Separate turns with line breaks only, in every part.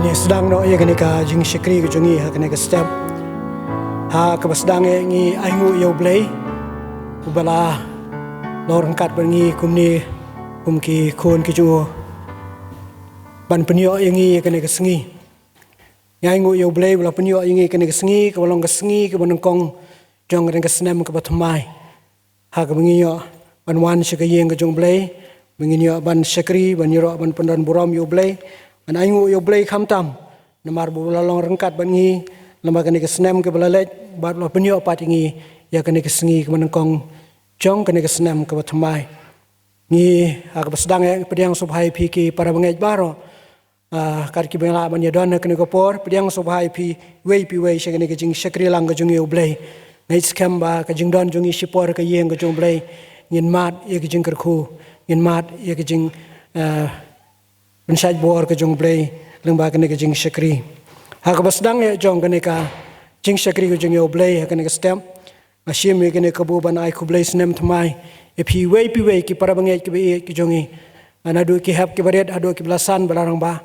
Ini sedang no ya kene ka jing shikri ke jungi ha kene ka step ha ka sedang ngi aingu yo blay ubala lorang kat bangi kumni kumki kon ki ju ban penyo yangi kene ka sengi aingu yo blay bala penyo yangi kene ka sengi ka balong ka sengi ka banong kong jong kene ka snem ka batmai ha ka bangi yo ban wan shika yeng ka jong blay bangi yo ban shikri ban yoro ban pendan buram yo blay an aingu yo blay khamtam namar bu lalong rengkat bangi lamba kene ke snem ke balalej bat lo penyo patingi ya kene ke sengi ke menengkong jong kene ke snem ke batmai ni ak basdang pediang subhai pi ki para bangej baro kar ki bela ban yadon kene ko por pediang subhai pi wei she kene ke jing shakri lang ke jong yo blay ngai skam ba ke jing don jong i shipor ke yeng ke jong blay ngin mat ye ke jing kerku ngin mat ye ke jing Pensaj bor ke jong blay lengba kene ke jing shakri ha ka basdang ya jong kene ka jing shakri ke jong yo blay ha kene ke stem ashim ye kene ka bu ban ai ku blay snem thmai e pi wei ki para bangej ke be ki jongi anadu ki hap ki baret adu ki blasan balarang ba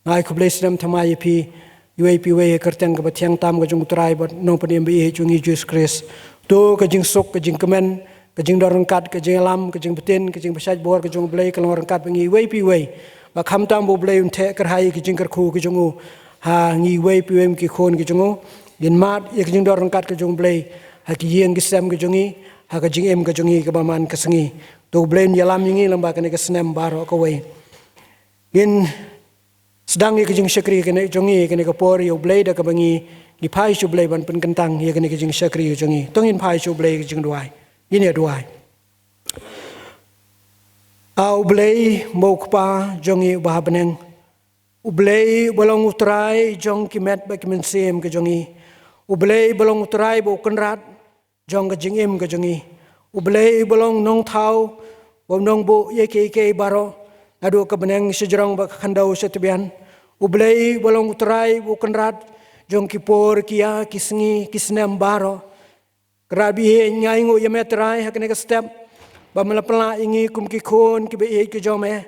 ai ku blay snem thmai e pi wei kerteng ke bathiang tam ke jong utrai bat no panem be jongi Jesus Christ to ke jing sok ke jing kemen ke jing dorang kat ke jing alam ke jing betin ke jing pensaj bor ke jong blay ke lorang kat bangi wei ba kham tam bo blay the kar hai ki jing kar khu ki jongu ha ngi wei pm ki khon ki jongu din mat ye ki jing dor kat ki jong blay ha ki yeng ki sem ki jongi ha ka jing em ki jongi ka baman ka sengi to blay yalam ngi lamba ka ne ka snem baro ko wei in sedang ye ki jing shakri ki ne jongi ki ne ka por yo blay da ka bangi ni phai chu blay ban pen kentang ye ki ne ki jing shakri ki jongi tong in phai chu blay ki jing duai yin ye duai au blay mokpa jongi bahabneng ublay balong utrai jong kimet ba kimen sem ke jongi ublay balong utrai bo kenrat jong ke jingim ke jongi ublay balong nong thau bo nong bo ye ke baro adu ke beneng sejrong ba khandau setbian ublay balong utrai bo kenrat jong kipor kia kisngi kisnem baro krabi nyaingu yemetrai hakne ke step bamala pala ingi kum ki khon ki be ki jome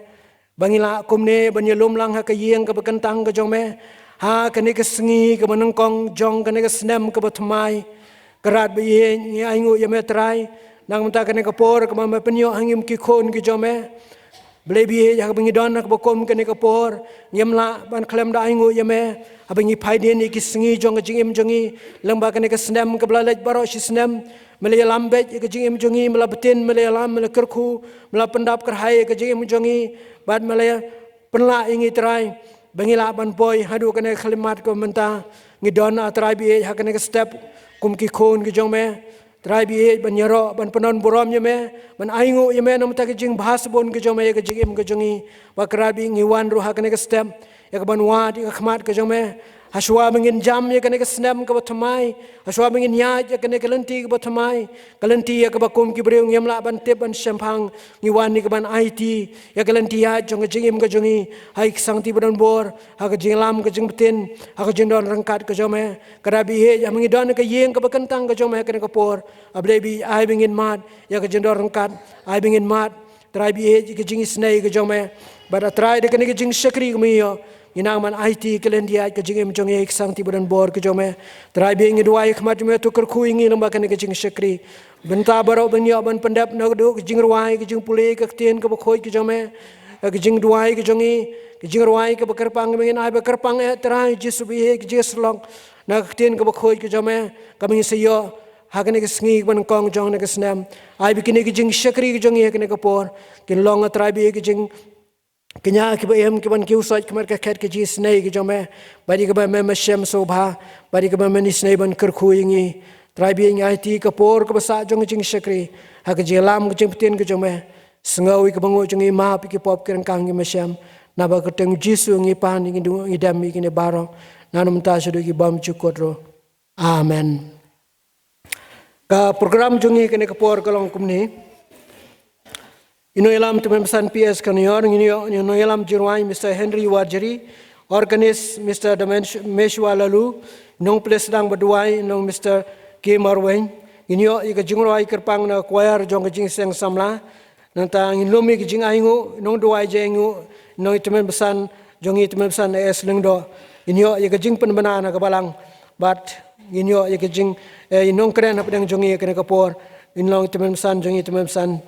bangila kumne banyalum lang ha ka yeng ka bakantang ka jome ha kane ka sngi ka manangkong jong kane ka snem ka bathmai karat be ye aingu yametrai nang mata kane ka por ka ma penyo hangim ki khon ki jome blebi ya ka bangi don ka bakom kane ka por yamla ban khlem da aingu yame abangi phaiden ki sngi jong jingim jongi lamba kane ka snem ka blalaj baro shi snem Malaya lambej ke jing jongi mala betin Malaya lam mala kerku mala pendap kerhai ke jing jongi bad Malaya penla ingi trai bangila ban boy hadu kene khalimat ko menta ngidona trai bi ha kene step kum ki khon ki jongme trai bi ban yaro ban penon borom yeme ban aingu yeme nam ta ke jing bahas bon ke jongme ke jing ke jongi bakra bi ngiwan ru ha kene step ya ban wa di khmat ke jongme Haswa mengin jam ya kene kesnem ke batamai haswa mengin ya kene kelenti ke batamai kelenti ya ke bakum ki breung yamla ban tep ban sempang ngiwani ke ban IT ya kelenti ya jong jingim ke jongi hai sangti ban bor ha ke jinglam ke jing betin ha ke jingdon rengkat ke jome karabi he ya mengidon ke yeng ke bakentang ke jome kene ke por ablebi ai mengin mat ya ke jingdon rengkat ai mengin mat trai bi he ke jingi snei ke jome bada trai de kene ke jing shakri ke miyo inang man IT kelendia ke jingim jongi ek sang tiburan bor ke jome trai bi ngi duai khmat me to ker khu ingi lamba kan ke jing shakri benta baro benya ban pendap no do ke jing ruai ke jing pule ke ten ke khoi ke jome ke jing duai ke jongi ke jing ruai ke bakar pang mengin ai bakar pang trai jisu bi ke jes long na ke ten ke khoi ke jome kami se yo hakane ke sngi ban kong jong ne ke snam ai bi ke jing shakri ke jongi ke ne ke por ke long trai bi ke jing Kenya ki ba em ki ban ki usaj kemar ka khat ki ji snei ki jome bari ka ba me shem sobha bari ka ba me snei ban kar khu ingi trai bi ngai IT ka por ka ba sa jong jing shakri ha ka je lam ka jing pten ki jome sngawi ka bango jong i ma pi ki pop kiran kang ki meshem na ba ka teng jisu ngi pan ngi du ngi dam ki ne baro nanum ta shu ki bam chu kodro amen ka program jong i ka ne ka por ka long kum ni Inoilam teman-teman PS Kanior, inoilam Jirwai Mr. Henry Wajeri, organist Mr. Dameshwa Lalu, nong Plesdang Baduai, nong Mr. K. Marwain, inyo ikajingwai kerpang na choir jong kajing seng samla, nantang inlumi kajing aingu, nong duai jengu, nong teman-teman jong teman-teman es lengdo, inyo ikajing penbana na kabalang, but inyo ikajing inong keren apa yang jongi kena kapor, inong teman-teman jongi teman-teman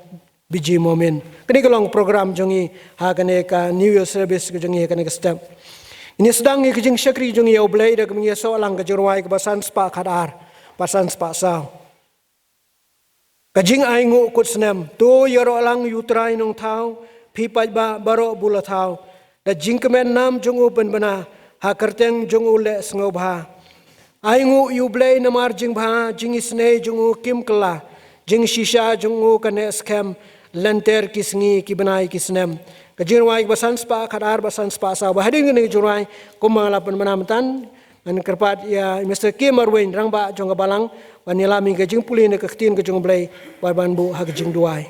biji momen. Kini kalong program jongi hakane ka New Year service ke jongi hakane ka step. Ini sedang ikajing syakri jongi oblay dak mengia soalang ka jorwai ke basan spa kadar, basan spa sao. Kajing aingu kut senem, tu yaro lang yutrai nong tau, pipai ba baro bula tau. Da jingkemen nam jongu penbana, hakerteng jongu le sengobha. Aingu yublay namar jing bha, jing isne jongu kim kela, jing shisha jongu kane scam. Lenter kisngi kibenai kisnem kajirwai basan spa kadar basan spa sa bahading ni jurwai kumalapan manamtan an kerpat ya Mr. K. Marwain rangba jong balang wanila mi kajing pulin ke ktin ke jong blai barban bu hagajing duai.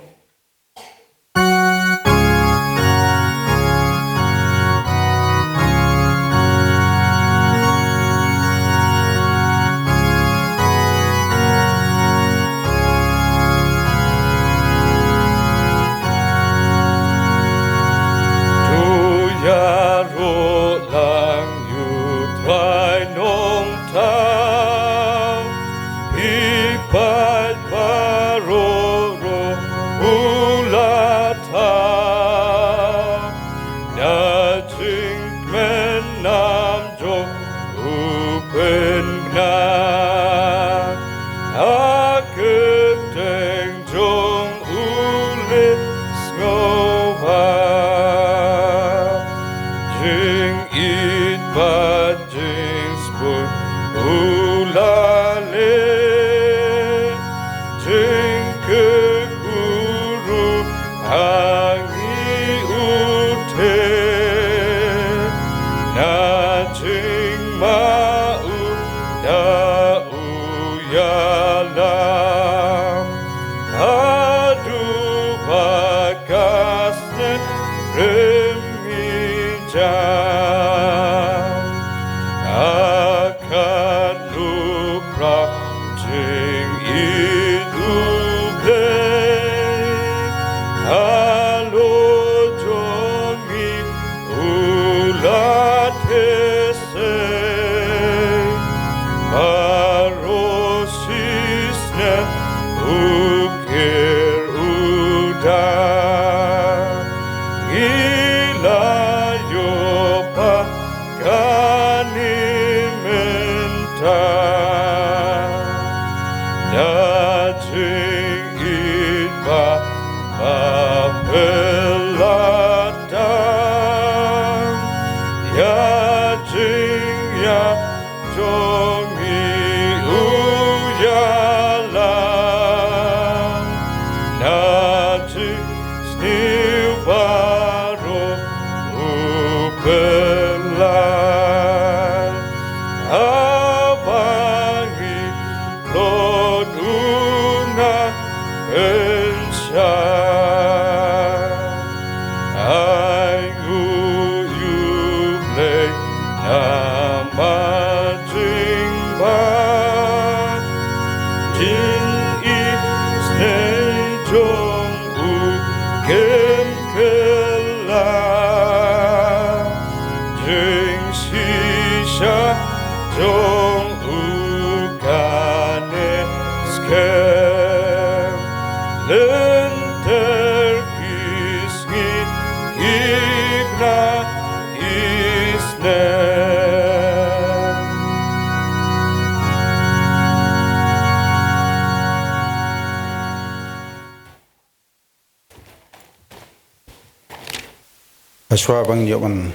Aswa bang yawan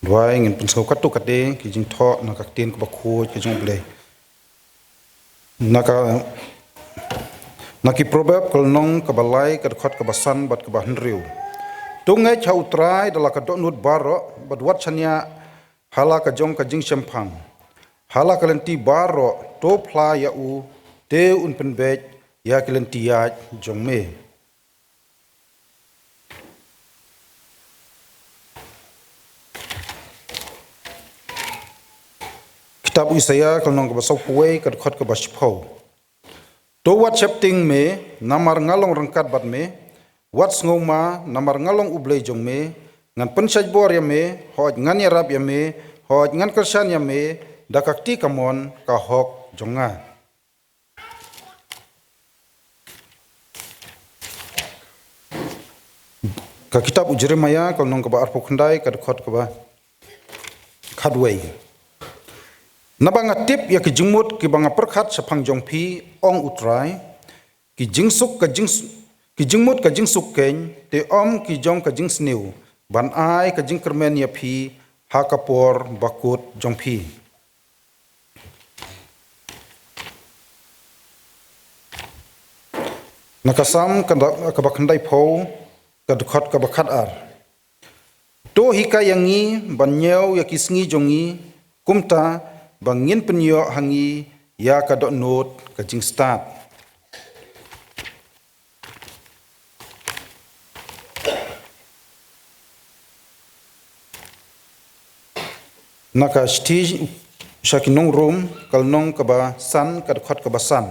dua ingin pensau katu kade kijing tho nak kaktin ko bakhu kijing ble naki probab kol nong kabalai kadkhot kabasan bat kabahnriu tungai chautrai dala kadonut baro bat wat chania hala kajong kajing sempang hala kalenti baro to phla ya u te un penbej ya kalenti ya jongme kitab Isaya kalnong ka basau puai ka khot ka basipau to wat chapting me namar ngalong rangkat bat me wat ngoma namar ngalong ublei jong me ngan pensaj bor ya me hoj ngan ya rab ya me hoj ngan kersan ya me dakakti kamon ka hok jonga ka kitab Jeremia kalnong ka ba arpo khandai ka khot ka ba khadwei nabanga tip ya ki jingmut ki banga perkhat sapang jongpi ong utrai ki jingsuk ka ki jingmut ka jingsuk ken te om ki jong ka jingsniu ban ai ka jingkermen ya phi hakapor bakut jongpi nakasam ka bakhandai pho ka khot ka bakhat ar to hika yangi banyau ya kisngi jongi kumta bangin penyo hangi ya ka dot note ka jing start naka sti shakinong room kalnong ka ba san ka khot ka ba san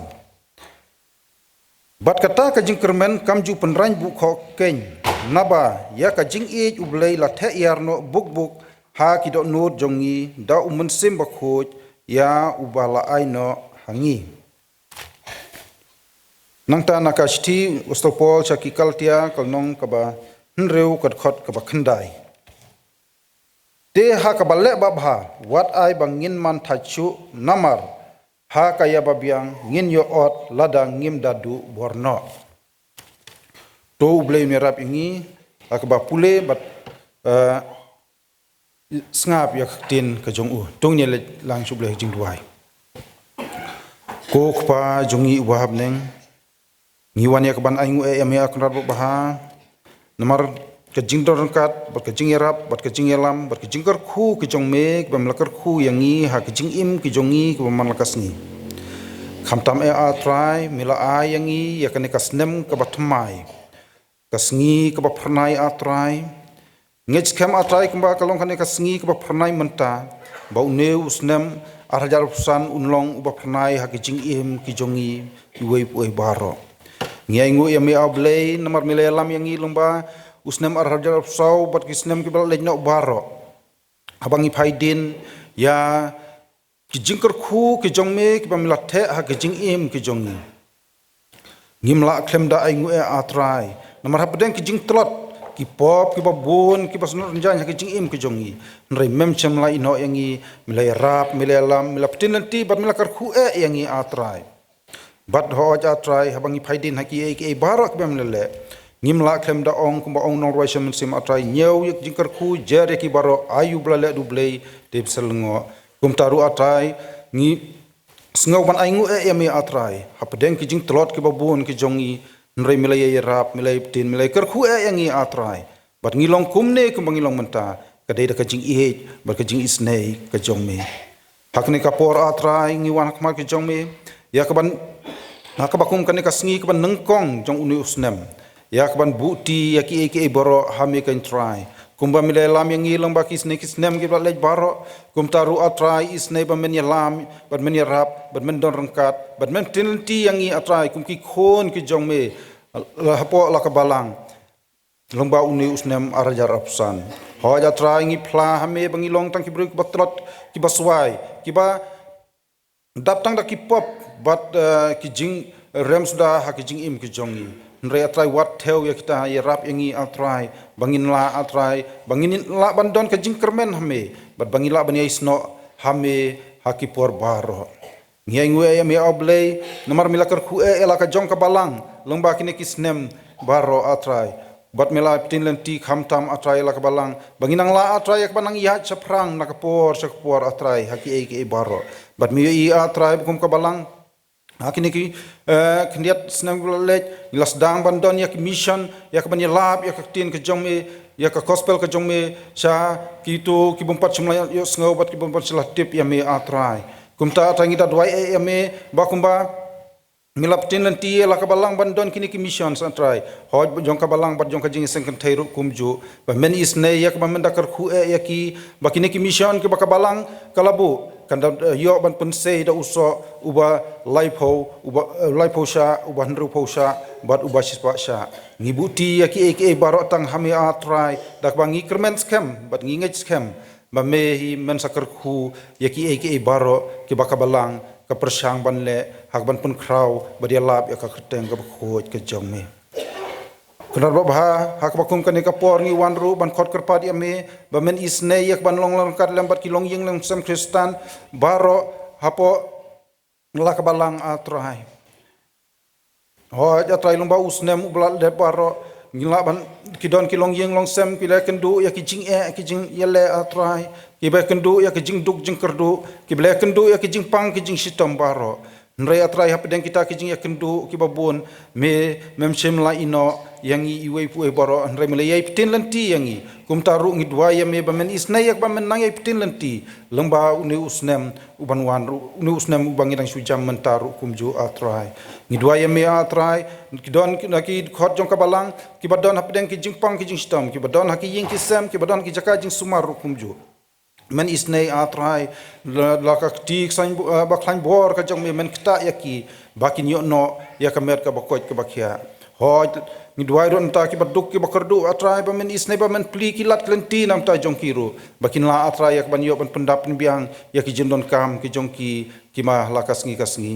bat kata ka jing kermen kamju penran bu kho ken naba ya ka jing e ublei la the yarno buk ha ki dot note jongi da sim ba khoj ya ubala aino hangi nangta nakashti ustopol chakikal tia kalnong kaba nreu kat khot kaba khandai te ha kaba le babha wat ai bangin man thachu namar ha kaya babiang ngin yo ot lada ngim dadu borno to ublei merap ingi akaba pule bat ngap yak tin ka jong u tung ne lang chuble jing duai ko khpa jongi wahab neng ngiwan yak ban aingu e me ak rar baha namar ka jing dor kat bat ka jing yarap bat ka jing yalam bat ka jing kar khu ki jong me bam lakar khu yangi ha ka jing im ki jongi ki man lakas ni khamtam e a try mila a yangi yakane kasnem ka batmai kasngi ka ba pranai a try ngej kem atrai kemba kalong kane kasngi ke bapernai menta bau neu usnem arhajar pusan unlong uba pernai hakijing im kijongi iwei puai baro ngiai ngu ya me ablei namar mile lam yang lomba usnem arhajar pusau bat kisnem ke bal lejno baro abangi phaidin ya kijing kerku kijong me ke pamila the hakijing im kijongi ngimla klemda ai ngu e atrai namar hapdeng kijing tlot ki pop ki babun ki pasnur njan ki jing im ki jongi nrei mem chem lai no yangi milai rap milai lam milap tinanti bat milakar khu e yangi atrai bat ho ja atrai habangi phaidin haki e barak bem lele ngimla khem da ong kumba ong nong roi sem sim atrai nyeu yek jingkar khu jere ki baro ayu blale dublei deb selngo kumtaru atrai ngi sngo ban aingu e yami atrai hapdeng ki jing tlot ki babun ki jongi nrei milai rap milai tin milai kerku e yangi atrai bat ngilong kumne kumbang ngilong menta kadai da kajing ihej bat kajing isnei ka jongme hakne kapor atrai ngiwan hakmar ka jongme ya kaban hakabakum kane kasngi kaban nengkong jong uni usnem ya kaban buti ya ki e boro hame kan try kumba milai lam yang ngilong baki isnei kisnem ki lej baro kumtaru atrai isnei ba men lam bat men rap bat men don rengkat bat men tinti yang atrai kumki khon ki jongme hapo la kabalang lomba uni usnem arajar apsan hoja trai ngi pla hame bangi long tang ki bru ki batrot ki baswai ki ba dap tang da ki pop bat ki jing rems da ha ki jing im ki jongi nre atrai wat theo ya kita ya rap yangi atrai bangin la atrai bangin la bandon ka jing kermen hame bat bangi la bani isno hame haki por baro ngiai ngue ya me oblei nomar milakar khu e la ka jong ka balang lomba kine kisnem baro atrai bat mela tinlen ti khamtam atrai la ka balang banginang la atrai ka banang ya chaprang na ka por atrai haki e baro bat mi i atrai kum ka balang hakini ki kendiat senang lej las dang bandon ya mission ya ka bani lab ya ka tin ka jongme ya ka gospel ka jongme sha kitu ki bompat semla yo sngobat ki bompat selah tip ya me atrai kumta tangi da dwai ya me ba kumba milap tin lanti la kabalang bandon kini ki mission santrai hoj jong kabalang bat jong ka jing seng kan thairu kumju ba men isne yak ba mendakar khu yaki ba kini ki mission ke ba kabalang kalabu kanda yo ban pun sei da uso uba laipo sha uba ndru po sha bat uba sispa sha ngibuti yaki ek barok tang hami atrai dak ba ngi kermen scam bat ngi ngej scam ba me hi men sakar khu yaki ek baro ke ba kabalang ka persang ban le hak ban pun kraw badia lab ya ka kreteng ka khoj ka jong me kunar ba bha hak ba kum kan ka por ngi wan ru ban khot kar pa dia me ba men isne yak ban long long kat lambat ki long ying lang sam kristan baro hapo ngla ka balang atrai ho ja trai long ba usnem blal de baro ngila ban kidon ki long ying long sam ki le kendu ya ki jing yele atrai ki ba kendu ya ki jing duk jing kerdu ki ble kendu ya ki jing pang ki jing sitom baro nrai atrai hap den kita ki jing ya kendu ki babun me mem shem la ino yangi iwe pu baro nrai mele yai pitin lanti yangi kum taru ngi dua ya me ba men isnai yak ba men nang yai pitin lanti lengba uni usnem uban wan uni usnem ubang idang sujam mentaru kumju atrai ngi dua ya me atrai ki don ki khot jong kabalang ki badon hap den ki jing pang ki jing sitom ki badon haki ying ki sem ki badon ki jaka jing sumar kumju men isnei atrai la ka tik san ba khlain bor ka jong me men kta yaki bakin yo no ya ka mer ka bakoj ka bakhia hoj mi duai ron ta ki baduk ki bakardu atrai ba men isnei ba men pli ki lat klenti nam ta jong kiru bakin la atrai yak ban yo ban pendap ni biang yaki jendon kam ki jong ki ma lakas ngi kasngi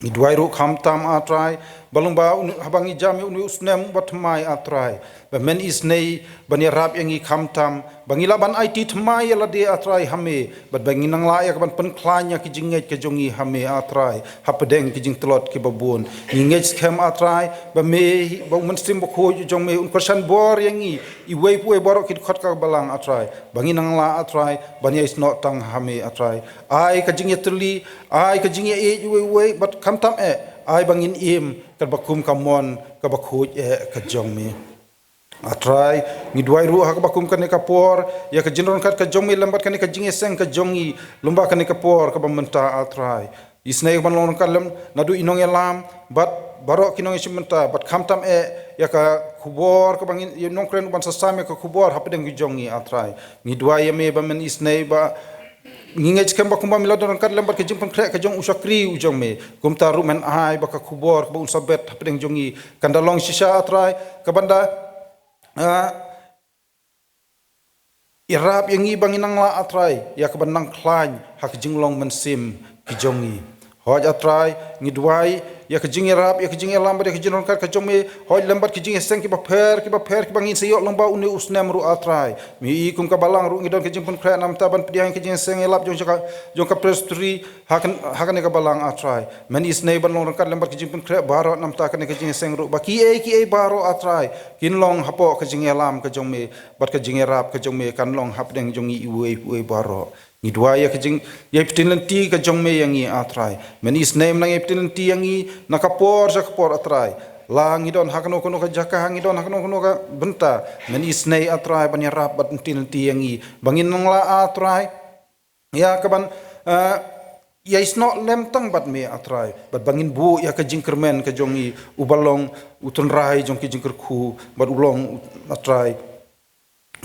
mi duai ro kham tam atrai balung ba habangi jami uni usnem batmai atrai ba men isnei bani rap yangi kham tam bangila ban it thmai la de atrai hame bat bangi nang la yak ban pen klanya ki jinget ke jongi hame atrai hapdeng ki jing tlot ki babun nget scam atrai ba me ba mun sim ba kho jong me un person bor yangi I wei pu bor ki khot ka balang atrai bangi nang la atrai bani is not tang hame atrai ai ka jing yetli ai ka jing ye wei bat kham tam ai bangin im kan bakum kamon ka bakhuj ka jong me atrai ngi duai ru hak bakum kan ka por ya ka jinron kat ka jong me lambat kan ka jinge seng ka jongi lumba kan ka por ka bamenta atrai isnai ban long kalam nadu inong elam bat barok kinong simenta bat khamtam ya ka khubor ka bangin nong kren ban sasame ka khubor hapdeng ki jongi atrai ngi duai me ba men isnai ba ngingej kem ba kumba miladon kat lembar ke jimpon krek ke jong usakri ujong me kumta rumen ai ba ka khubor ba unsabet hapdeng jongi kandalong sisa atrai ka banda irap yang ibang inang la atrai ya ka bandang klan hak jinglong mensim ki jongi hoj atrai ngidwai ya ka jing irap ya ka jing elam ba ya ka jinron kat ka jongme hoj lembat ki jing seng ki ba pher ki bangin seyok lomba uni usnem ru atrai mi ikum ka balang ru ngidon ke jimpon kra nam taban pdiang ki jing seng elap jong ka prestri hakan ka balang atrai men isnei ban long kat lembat ki jimpon kra baro nam ta kan ka jing seng ru ba ki e baro atrai kin long hapo ka jing elam ka jongme bat ka jing irap ka jongme kan long hapdeng jongi iwe baro ni dua ya kejing ya pitin lenti ka jong me yangi atrai men is name nang ya pitin lenti yangi nakapor sakapor atrai lang idon hakano kono ka jaka hang idon hakano kono ka benta men is nei atrai ban ya rap bat pitin lenti yangi bangin nang la atrai ya kaban ya is not lem tang bat me atrai bat bangin bu ya ka jingkermen ka jongi ubalong utun rai jong ki jingker khu bat ulong atrai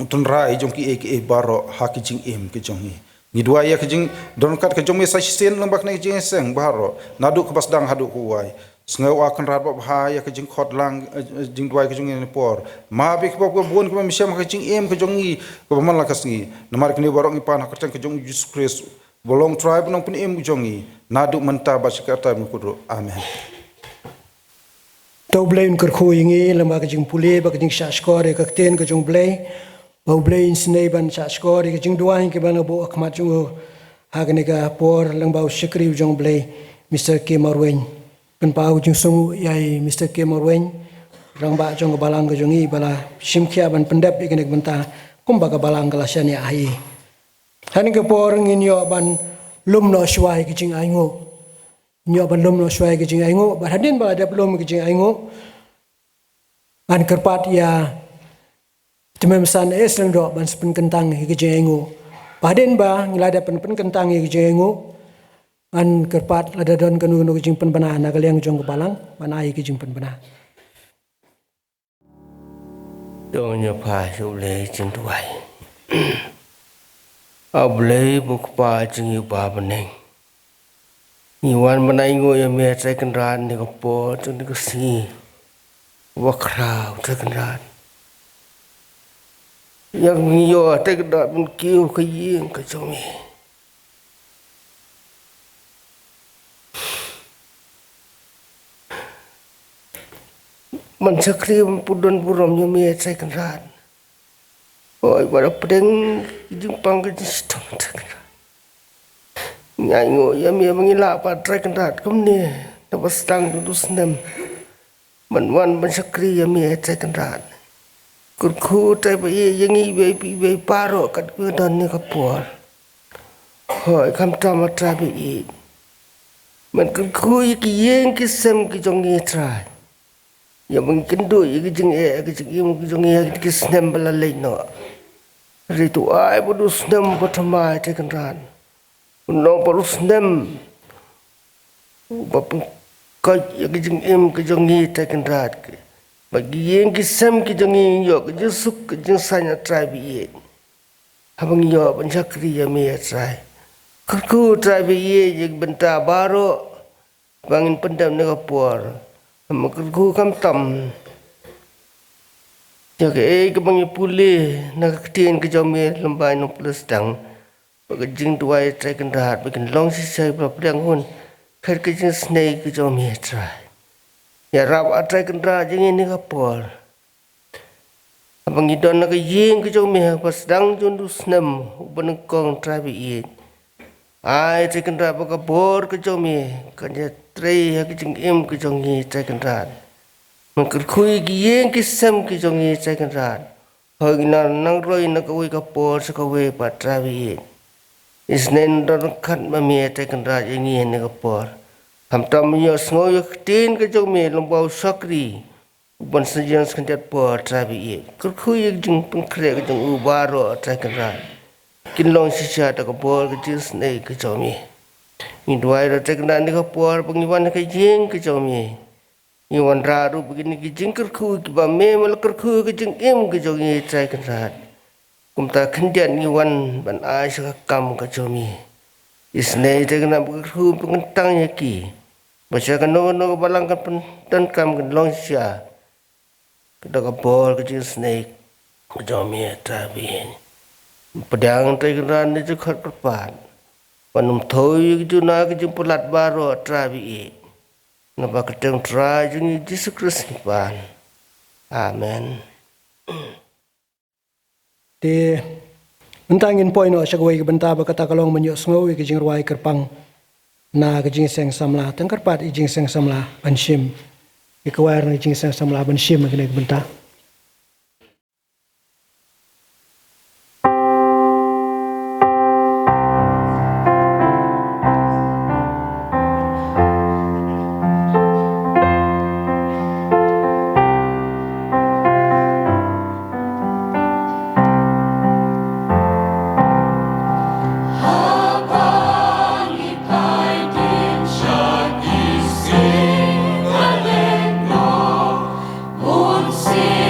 utun rai jong ki e baro haki jing em ke jongi ni dua ya kejing don kat kejong me sai sen lembak na jing seng baro nadu ke basdang hadu kuai sngau akan rat ba ya kejing khot lang jing dua kejong ni por ma bi ke bon ke misam kejing em kejong ni ke man lakas ni namar kini barok ni pan hakatang kejong Jesus Christ bolong tribe nong pun em kejong ni nadu menta ba sikata mi kudu amen
tau blain ker khu yingi lamba ka jing puli ba ka jing shashkor ka ten ka jong blai bau blain snei ban shashkor ka jing duain ke ban bo akmat jong hagne ka por lang bau shikri jong blai Mr. K Marwen pen pau jing sung yai Mr. K Marwen rang ba jong balang ka jongi bala simkhia ban pendap ikene benta kumba ka balang ka lasani ai han ke por ngin yo ban lum no shwai ka jing aingo nyo ban lum no shwai ka jing aingo ba hadin ba ada lum ka jing aingo an kerpat ya temem san esreng do ban spen kentang ka jing aingo ba hadin ba ngilada pen kentang ka jing aingo an kerpat ladadon kanu kanu kijing penbana nagaliang jong kebalang manai kijing penbana.
Dong nya pa su le jing tuai. Ablay buk pa jing yu ba beneng. Iwan manai ngo ya me trai kenran ni ko po jong ni ko si. Wa krau trai kenran. Yang yo trai kenran mun kiu ka ying ka jong mi. Man sakri pudon burom yo me trai kenran. Oi pada pedeng kijing pang kijing stom trai kenran. Nyai ngo ya mi mengilak pa trai kenrat kum ni dapat sedang duduk senam manwan sakri ya mi trai kenrat kurku trai pa ye yang i be paro kat dan ni kapur hoi kam tam trai be i man kurku ki yeng ki sem ki jong ni trai ya mungkin do ki jing ki jong ki senam bala leino ritu ai bodu senam patamai trai kenrat Nong parus nem, bapun kaj yang kijing kijang ni taken rat ke, bagi yang kisam kijang ni yo kijang suk kijang sanya try biye, habang yo pencakri ya me try, kerku try biye yang benta baru, bangin pendam ni kapur, habang kerku kam tam, jaga kebangi pulih nak ketien kijang me lembai nong plus dang. Bagajing tuai trai kendat bagian long sisai berapa hun ker kejing snake kejong mi trai ya rap trai kendat jing ini kapol abang idon nak jing kejong mi pas dang jundu snam benengkong trai bi ai trai kendat bagabor kejong mi kan ya trai ya kejing kejong ni trai kendat mengker kui jing kisam kejong ni trai kendat hoi nang roi nak kui kapol sakawe pat trai bi Isnen don kat mami te kendra ini ni kapor. Ham tam yo sngo yo tin ke jong me lombau sakri. Ban sejian skendat por trabi ye. Kurku ye jing pengkre ke jong ubaro tra kendra. Kin long sisa ta kapor ke jing snei ke jong me. Ni duai ra tra kendra ni kapor pengiwan ke jing ke jong me. Iwan raru begini ke jing kurku ki ba me mal kurku ke jing ke jong ye tra kendra. Kumta kendian iwan ban ai sakam ka jomi isne te kana bukhu pengentang yaki baca kano no balang kan dan kam kan long sia kada ka bol ka isne ka jomi tabi pedang te kana ni ju khat pat panum thoi ju na ka ju pulat baro trabi na ba ka teng tra ju ni Jesus Christ pan amen.
Di mentangin poin o sagway benta ba kata kalong menyo sngowi kijing ruai kerpang na kijing seng samla tengkerpat ijing seng samla banshim ikawar na ijing seng samla banshim kene benta.
See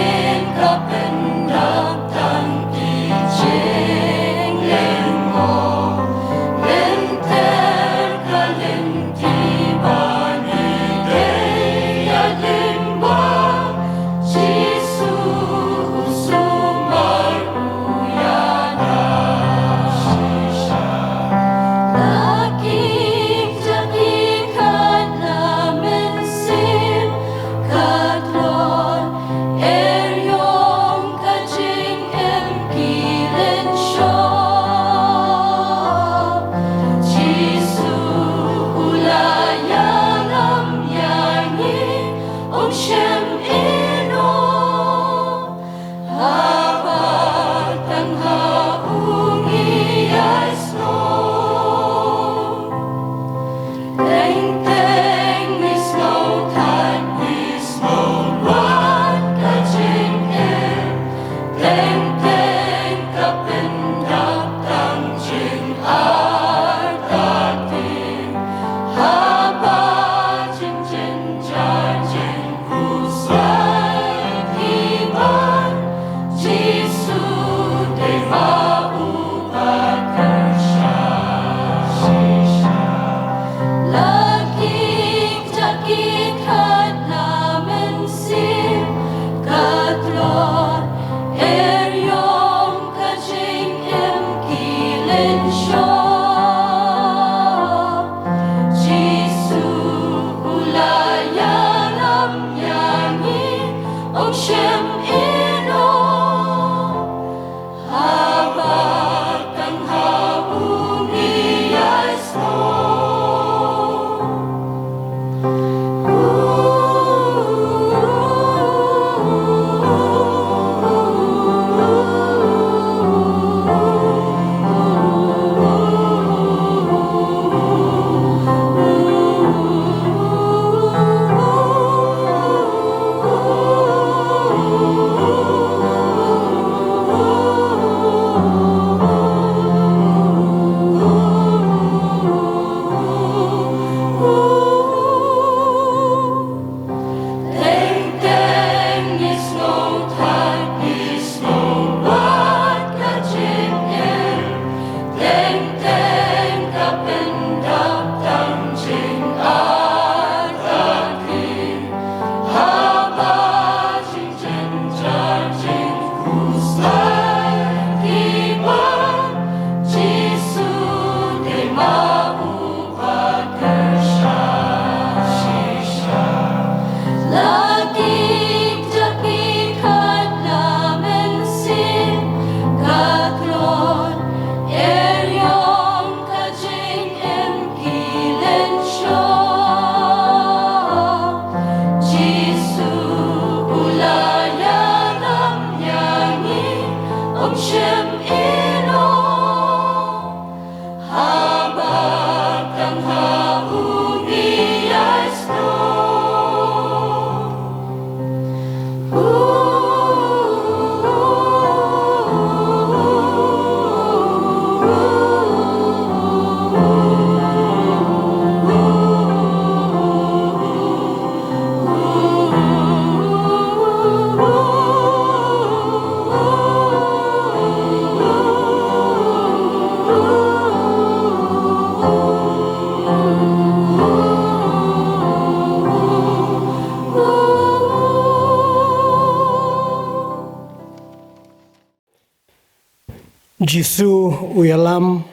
Jisu uyalam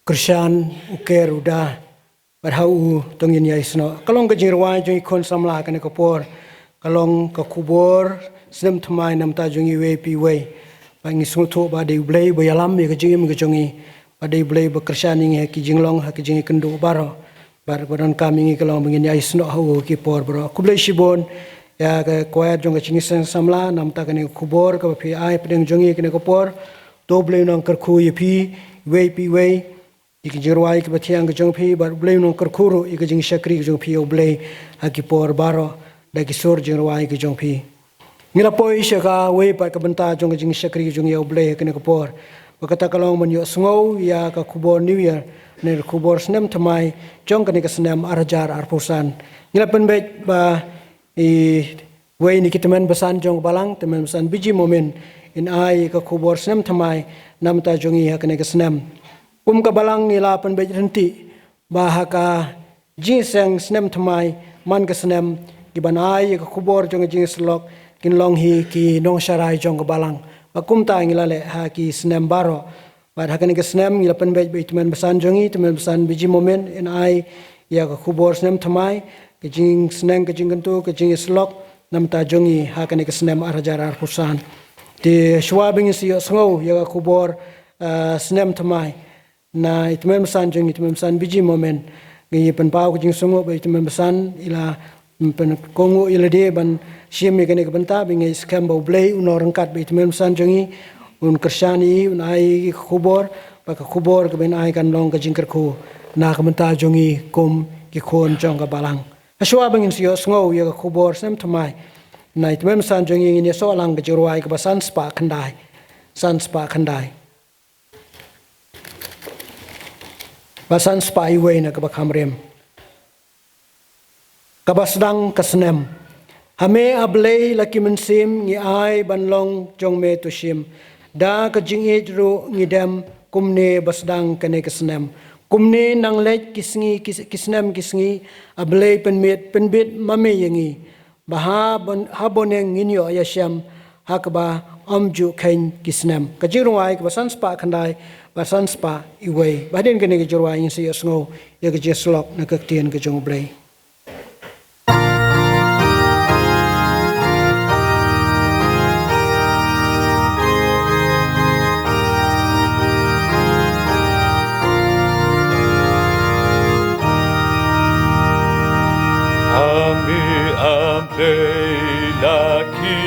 Krishan uker udah berhau tongin ya isno. Kalong ke jirwan jong ikon samla kene kapor. Kalong ke kubor senem tmai nam ta jong iwe piwe. Pangi sutu ba de blay uyalam ya ke jing ke jongi. Ba de blay ba Krishan inge ki jinglong ha ki jing kendu baro. Bar badan kami ngi kalong mengin ya isno hau ki por bro. Kublay shibon ya ke kwayat jong ke chingi samla nam ta kene kubor ke pi ai pedeng jongi kene kapor. Doble nang kerku yepi wei pi wei ik jirwai ke batiang ke jong pi bar blei nang kerkuru ik jing shakri ke jong pi oblei haki por baro da ki sur jirwai ke jong pi ngila poi shaka wei pa ke benta jong jing shakri ke jong ya oblei ke ne ko por bakata kalong man yo sngo ya ka kubor new year ne kubor snem thamai jong ke ne ke snem arajar arpusan ngila penbet ba i wei ni kitemen besan jong balang temen besan biji momen in ai ka kubor snem thamai nam ta jongi hakne ka snem ka balang ila pan be renti ba ka jinseng snem thamai man ka snem ki ban ai ka kubor jong jing slok kin long hi ki nong sharai jong ka balang ba ta ngila le ha ki snem baro ba hakne ka snem ila pan be temen besan jongi temen besan biji momen in ai ya ka kubor snem thamai ki jing sneng ka jing kantu ka jing slok nam ta jongi hakne ka snem arajar arpusan di shwabing si sngo ya kubor snem thamai na itmem san jeng itmem san biji momen ngi pen pau jing sngo ba itmem san ila pen kongo ila de ban shim me kene banta bingi scam ba blay unor kat ba itmem san jengi un krshani un ai kubor ba ka kubor ka ben ai kan long ka jing kerku na ka banta jongi kom ki khon jong ka balang shwabing si sngo ya kubor snem thamai Night mem san jong ing ni so lang ke jorwai ke basan spa khandai basan spa iwe na ke bakhamrem kabasdang kasnem hame ablei lakimen sim ngi ai banlong jong me to shim da ka jing e ru ngidam kumne basdang kane kasnem kumne nang lech kisnem kisngi ablei penbit mame yengi Baha haboneng inyo ayasham hakba amju kain kisnem kajirwai ka basan spa khandai basan spa iwe badin kene ke jirwai in si sngo ya ke jeslok na ka tien ke jong blai
Laki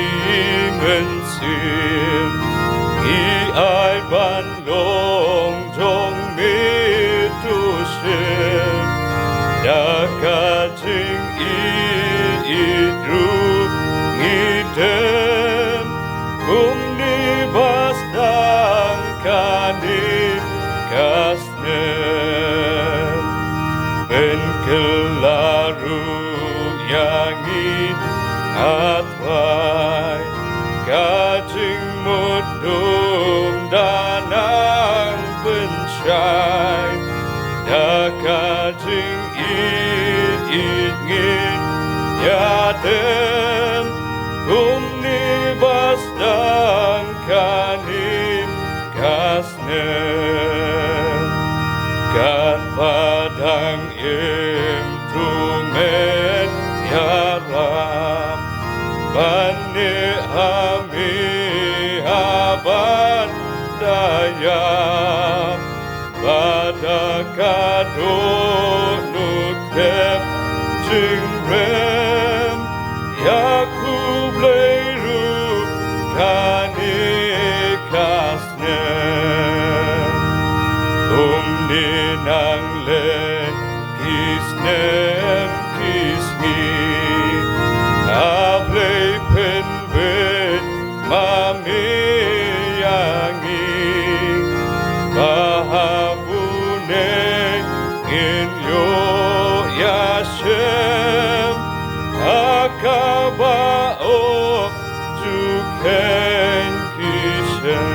mensim i ai ban long jong me tu shim da ka jing i ru ngi dem kum ni bas dang ka ni kasnem ben kelaru yangi atwai kajing mudum danang pensyai da kajing ingin yadem kumni basdang kanim kasnem kan padang im tumen yarab Bani hami haban daya Badakado nukem jingrem Yakub leiru kani kasnem Umni nang le kisnem kismi Ablei penbet mami yangi bahabune in yo yashem akaba o juken kishem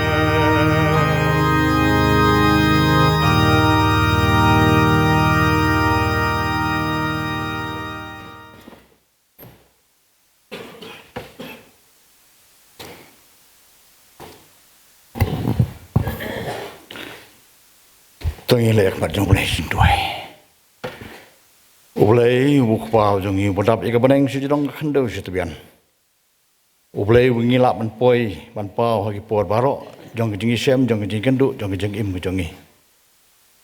Tung ilek mat jong boleh sinduai. Ublay buk pau jong i bodap ika beneng si jong kendo si tubian. Ublay ngilap man poi man pau hagi por baro jong jingi sem jong jingi kendo jong jing im jong i.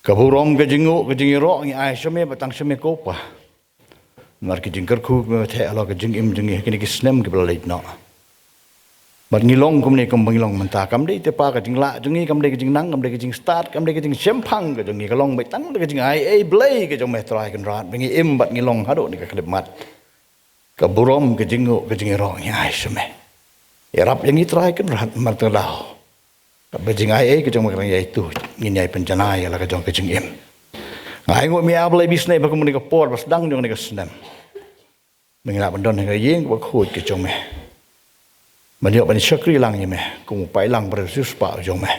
Kaburom ke jingu ke jingi ro ngi ai some batang some kopa. Mar ke jingker ku me the ala ke jing im jong i kini ke snem ke belait no. Bat ngilong kum ni kum ngilong menta kam dei te pa ka jing la jong i kam dei ke jing nang kam dei ke jing start kam dei ke jing sempang ke jong i kalong bai tang ke jing ai blay ke jong me trai kan rat bengi im bat ngilong hado ni ka klep mat. Kaburom ke jingu ke jingi ro ngi ai some. Ya rap yang i trai kan rat mar te lao. Bajing ai ke jong makrang yaitu nginyai penjana ya la ke jong ke jing im. Ngai ngo mi ablay bisne ba kum ni ka por bas dang jong ni ka snem. Mengila bandon ke yeng ba khut ke jong me. Banyak banyak syakri lang ye meh, kung pai lang bersus pa jong meh.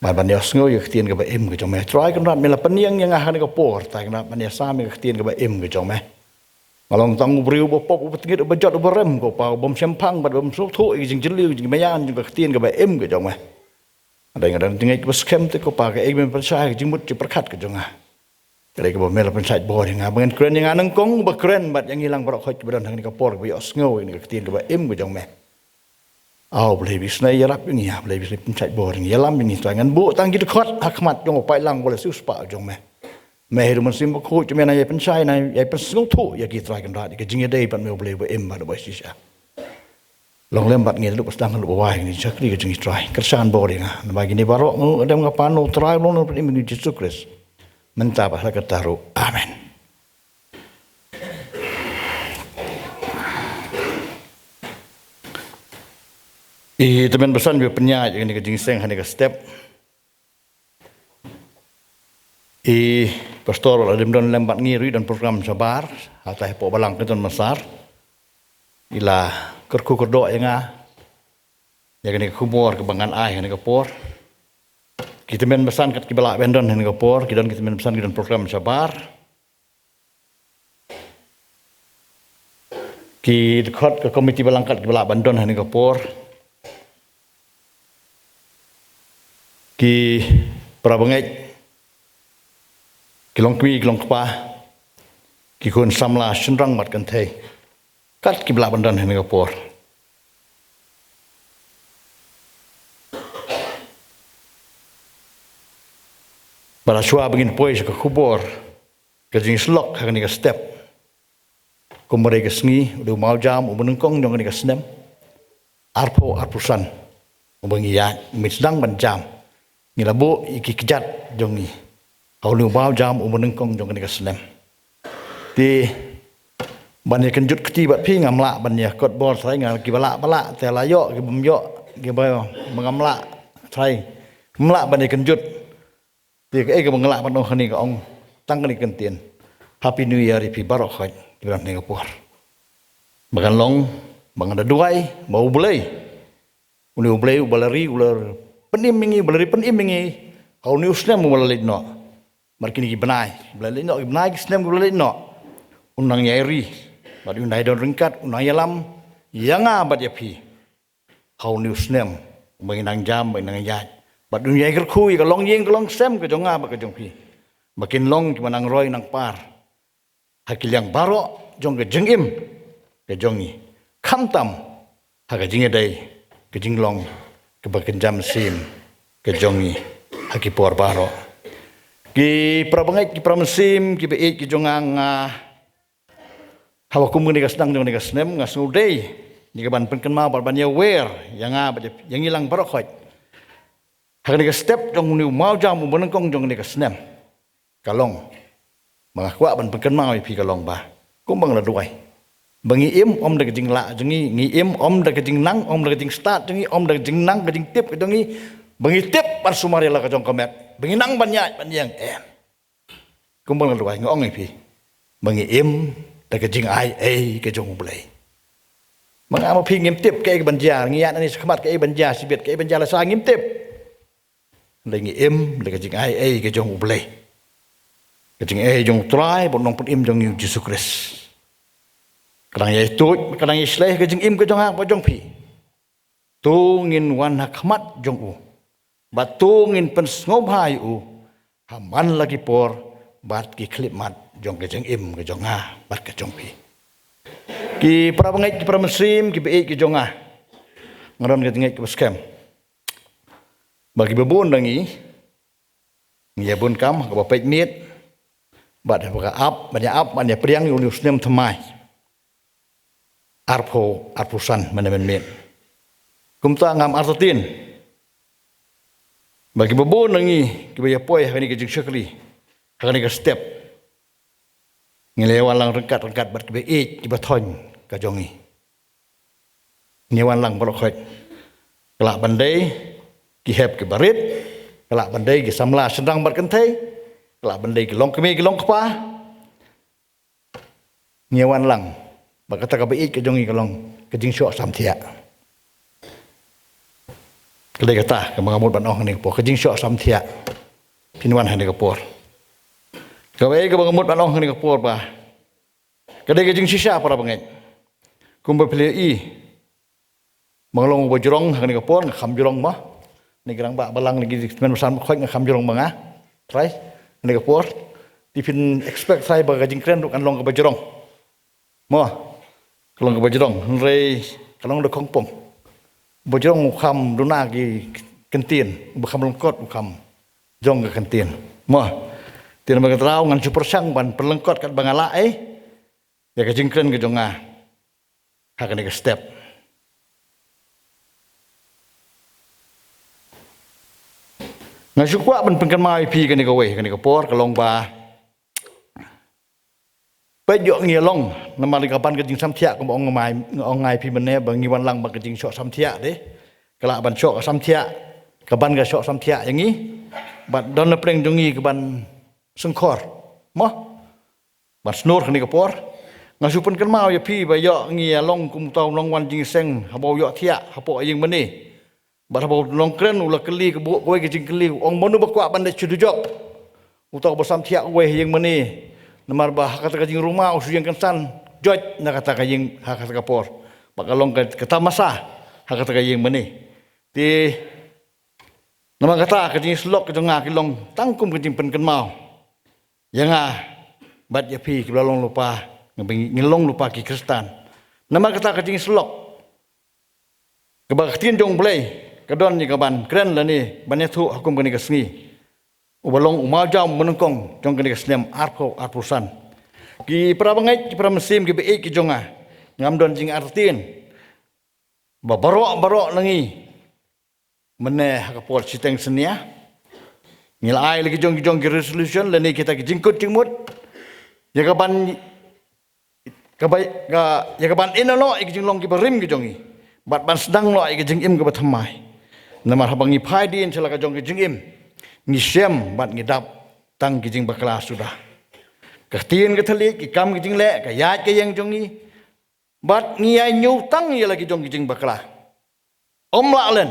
Banyak sengoy ye ktien ke ba im ke jong meh. Try kan rat mela peniang yang ahan ke por, ta kan rat banyak sam ye ktien ke ba im ke jong meh. Malong tang ubriu bo pop bo tingit bo jot bo rem ko pa bom sempang ba bom sok thu jing jeliu jing mayan jing ke ktien ke ba im ke jong meh. Ada yang ada tingit bo skem te ko pa ke em persai jing mut je perkat ke jong ah. Kali ke bo mela pensai bo yang bengen kren yang anang kong ba kren bat yang hilang barok khoj badan hang ni ke por ba yo sengoy ni ke ktien ke ba im ke jong meh. Aw boleh bisna ya rap ini ya boleh bisna pencet boring ya lam ini tangan bu tang gitu khot hakmat jong pai lang boleh sus pa jong meh meh rumun sim ko cuma na ya pencai na ya pensung thu ya kita kan rat ke jingnya dei pan me boleh ba em ba ba sisa long lembat ngi lu pas tang lu ba ini sakri ke jingi try kersan boring ah bagi ni barok mu ada ngapan no try long no ini Yesus Kristus mentah bah la taru amen. Teman pesan bi penyaji ini ke jingseng hani ke step. Pastor ada don lembat ngiri dan program sabar atau hepo balang ke ton masar. Ila kerku kerdo yang ya kini kubur kebangan ai hani ke por. Kita men pesan kat kibala bendon hani ke por, kita men pesan dan program sabar. Ki dekat ke komiti balangkat kibala bendon hani ke por. Ki prabangai kilong kwi kilong kpa ki kun samla shenrang mat kan thei kat ki bla bandan hen ngapor bara shwa begin pois ka khubor ka jing slok ka ni ka step kumare ka sngi du mau jam ubun kong dong ni ka snem arpo arpusan ubangi ya misdang ban jam Ngilabu iki kejat jongi. Kau lu bau jam umur kong jong ni keslem. Di banyak kenjut ketibat pi ngamla banyak kot bor saya ngal kibala bala telayo kibumyo kibayo mengamla saya ngamla banyak kenjut. Di ke mengelak panoh ni ke ong tang ni kentien. Happy New Year pi barok khaj kiban ni kapur. Bagan long bang ada duai mau boleh. Uli boleh ubalari ular penimingi beleri penimingi kau ni usnem beleri no markini ki benai beleri no ki benai ki snem beleri no unang yairi bad unai don ringkat unang yalam yanga bad yapi kau ni usnem menginang jam menginang yat bad dunia kerkui ka long yeng ka long sem ka jonga ba ka jong pi makin long ki manang roy nang par hakil yang baro jong ka jengim ka jongi khamtam ha ka jinge dai ka jinglong kebakenjam sim kejongi haki por baro ki prabangai ki pramesim ki be ki jongang hawa kum ni kasdang jong ni kasnem ngasudei ni ban pen mau ban ya wer yang yang hilang baro khoj hak ni step jong ni mau jam mun kong jong ni kasnem kalong mangakwa ban pen mau pi kalong ba kum bang la duai bangi im om da jing la jengi ngi im om da jing nang om da jing start jengi om da jing nang jing tip jengi bangi tip par sumari la ka jong komet bangi nang banyak banyak kumbang la duai ngong pi bangi im da jing ai ka jong blai manga ma pi ngim tip ke banja ngi ya ni khmat ke banja sibet ke banja la sa ngim tip la ngi im da jing ai ka jong blai ka jing jong try bon nong pun im jong Yesus Kristus kadang ye tut kadang ye sleh ke jing im ke jong ha ba jong pi tu ngin wan hakmat jong u ba tu ngin pen sngob hai u haman lagi por bat ki klip mat jong ke jeng im ke jonga bat ke jong pi ki para bangai ki para muslim ki be ki jonga ngaron ke tengai ki scam bagi bebun dangi ngia bun kam ka bapait miet bat ka ap banyak priang unius nem thamai arpusan menemen miet kumta ngam artotin bagi bebun dangi ki baya poi hani ke jeng syakli hani ke step ngelewan lang rengkat bat ke ki bathon ka jongi ngewan lang barok kelak bandai ki hep ke barit kelak bandai ki samla sedang bat kentai kelak bandai ki long kemi ki long kapa ngewan lang ba kata ka ke jongi ka long ke jing syok samthia kedai kata ke mengamut banong ni po ke jing syok samthia pinwan hani ka por kawai ke mengamut banong ni ka por ba kedai ke jing sisa para bangai kumba pilih mengelong bojrong hani ka por kham jrong ma ni gerang ba balang ni men san khoi ngam jrong manga try ni ka por tipin expect sai ba jing kren kan long ka bojrong mo kalong ka bojrong rei kalong de khong pom bojrong kham duna ki kentin bu kham lengkot bu kham jong ka kentin mo tin ba trau ngan super sang ban perlengkot kat bangala ya ka jing kren ka jonga ha ka ni ka step ngasukwa ban pengkan mai pi kan ka we kan ka por ka long ba pe yo ngi long nama li kapan ka jing sam thia ko ong mai ong ngai pi mene ba ngi wan lang ba ka jing sok sam thia de kala ban sok sam thia ka ban ka sok sam thia yang ni bat don na preng jongi ka ban sengkor mo bat snor kan ka por ngasupan kan mau ya pi ba yo ngi long kum tau long wan jing seng ha bo yo thia ha po yeng mene barabo long kren ula keli ke bu kowe ke jing keli ong monu bakwa bande chudujok utau basam thia we yeng mene namar bah kata ka jing rumah usu yang kansan joj na kata ka jing ha kata ka por bakalong ka tamasa ha kata ka yeng mene ti nama kata ka jing slok ka jonga ki long tangkum ka jing pen kan mau yanga bat ya pi ki long lupa ngilong lupa ki Kristen nama kata ka jing slok kebaktian jong blai kadon ni kaban kren la ni banyak thu hukum kani kasni ubalong umajam menengkong jong kani kasnem arpusan ki prabangai ki pramesim ki be ki jonga ngam don jing artin ba barok nangi mene ka pol siteng senia ngilai lagi jong ki resolution la ni kita ki jingkut jingmut ya kaban ya kaban inolo ki jinglong ki barim ki jongi bat ban sedang lo ki jing im ka bathamai namar habangi phai din chala ka jong ki jing im ngi sem bat ngi dap tang ki jing bakla sudah ka tien ka thali ki kam ki jing le ka ya ke yang jong ni bat ngi ai nyu tang ya lagi jong ki jing bakla la len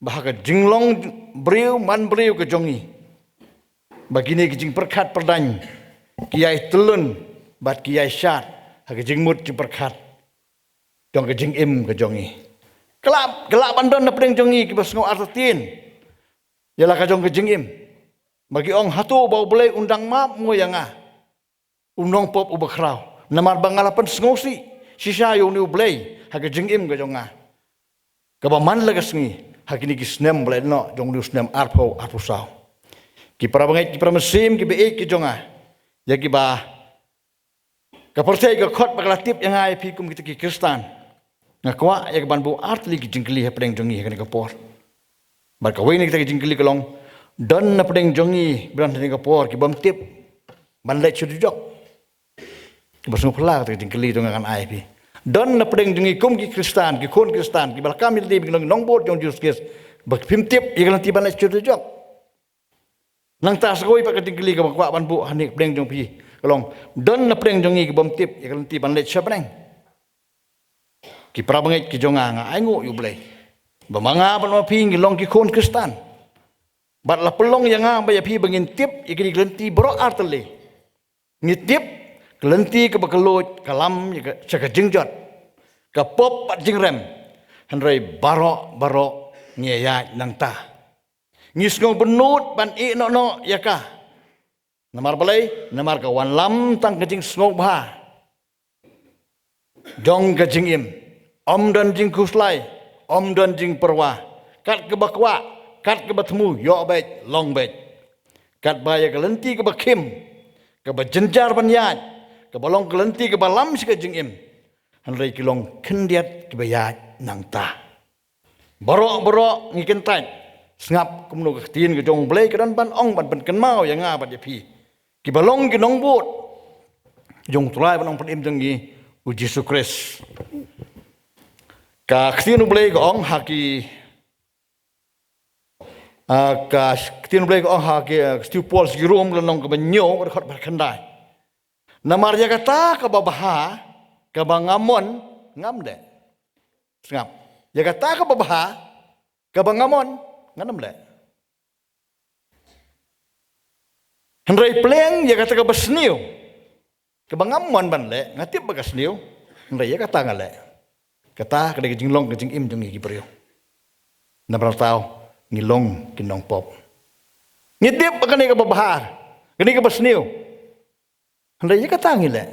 bah ka jing long briu man briu ka jong ni bagini ki jing perkhat perdan ki ai telun bat ki ai shat ha ka jing mut ki perkhat jong ka jing im ka jong ni kelap bandon na pring jongi ki bas ngo artin yala ka jong ke jingim bagi ong hatu bau belai undang map mo yanga undong pop ubakrau namar bangalapan sngosi sisa yo ni belai ha ke jingim ka jonga ka ba man la gasngi ha kini ki snem belai no jong ni snem arpusau ki para bangai ki para mesim ki be ki jonga ya ki ba ka percaya ka khot baklatip yang ai pi kum kita ki Kristen ngakwa ya ban bu artli ki jingkli ha preng jongi ka por bar ka we ni kita ki jingkli kalong don na preng jongi bran ni ka por ki bam tip ban le chu jok bas no pala ka jingkli jong kan ai pi don na preng jongi kum ki Kristen ki kon Kristen ki bal kamil di bi nong bot jong juskes bak pim tip ya kan ti ban le chu jok nang ta sakoi pa ka jingkli ka bakwa ban bu hanik preng jong pi kalong don na preng jongi ki bam tip ya kan ti ban le chu preng ki prabangai ki jonga nga aingo yu blai bamanga ban ma ping long ki kon Kristen bat la pelong yang nga ba ya pi bangin tip ikini glenti bro artele ni tip glenti ke bakalot kalam ya ka jingjot ka pop pat jingrem hanrei baro ngia ya nang ta Ngisngong benut ban I no yaka. Namar balai, namar kawan lam tang kejing snok bah. Jong kejing im. Om dan jing kuslai, om dan jing perwa. Kat ke bakwa, kat ke batemu, yo baik, long baik. Kat baya kelenti ke bakim, ke bajenjar banyat, ke balong kelenti ke balam si kejing im. Hanrai kilong kendiat ke bayat nang ta. Borok ngikentai. Sengap kemnu ketin ke jong belai ke dan ban ong ban pen kenmau yang ngabat je pi. Ki balong ki nong but. Jong tulai ban ong pen im jengi uji sukres. Ka ketin belai ke ong haki ka ketin belai ke ong haki stiu pol si rum ke nong ke benyo ke khot berkendai. Namar ya kata ke babaha ke bangamon ngam de. Sengap. Ya kata ke babaha ke bangamon nganam le. Henry pleng ya kata ke besniu. Ke bangamon ban le ngatip bagasniu. Henry ya kata ngale. Kata ke jinglong ke jing im jeng gi priu. Na tau ngilong kinong pop. Ngitip bakani ke babahar. Kini ke besniu. Henry ya kata ngile.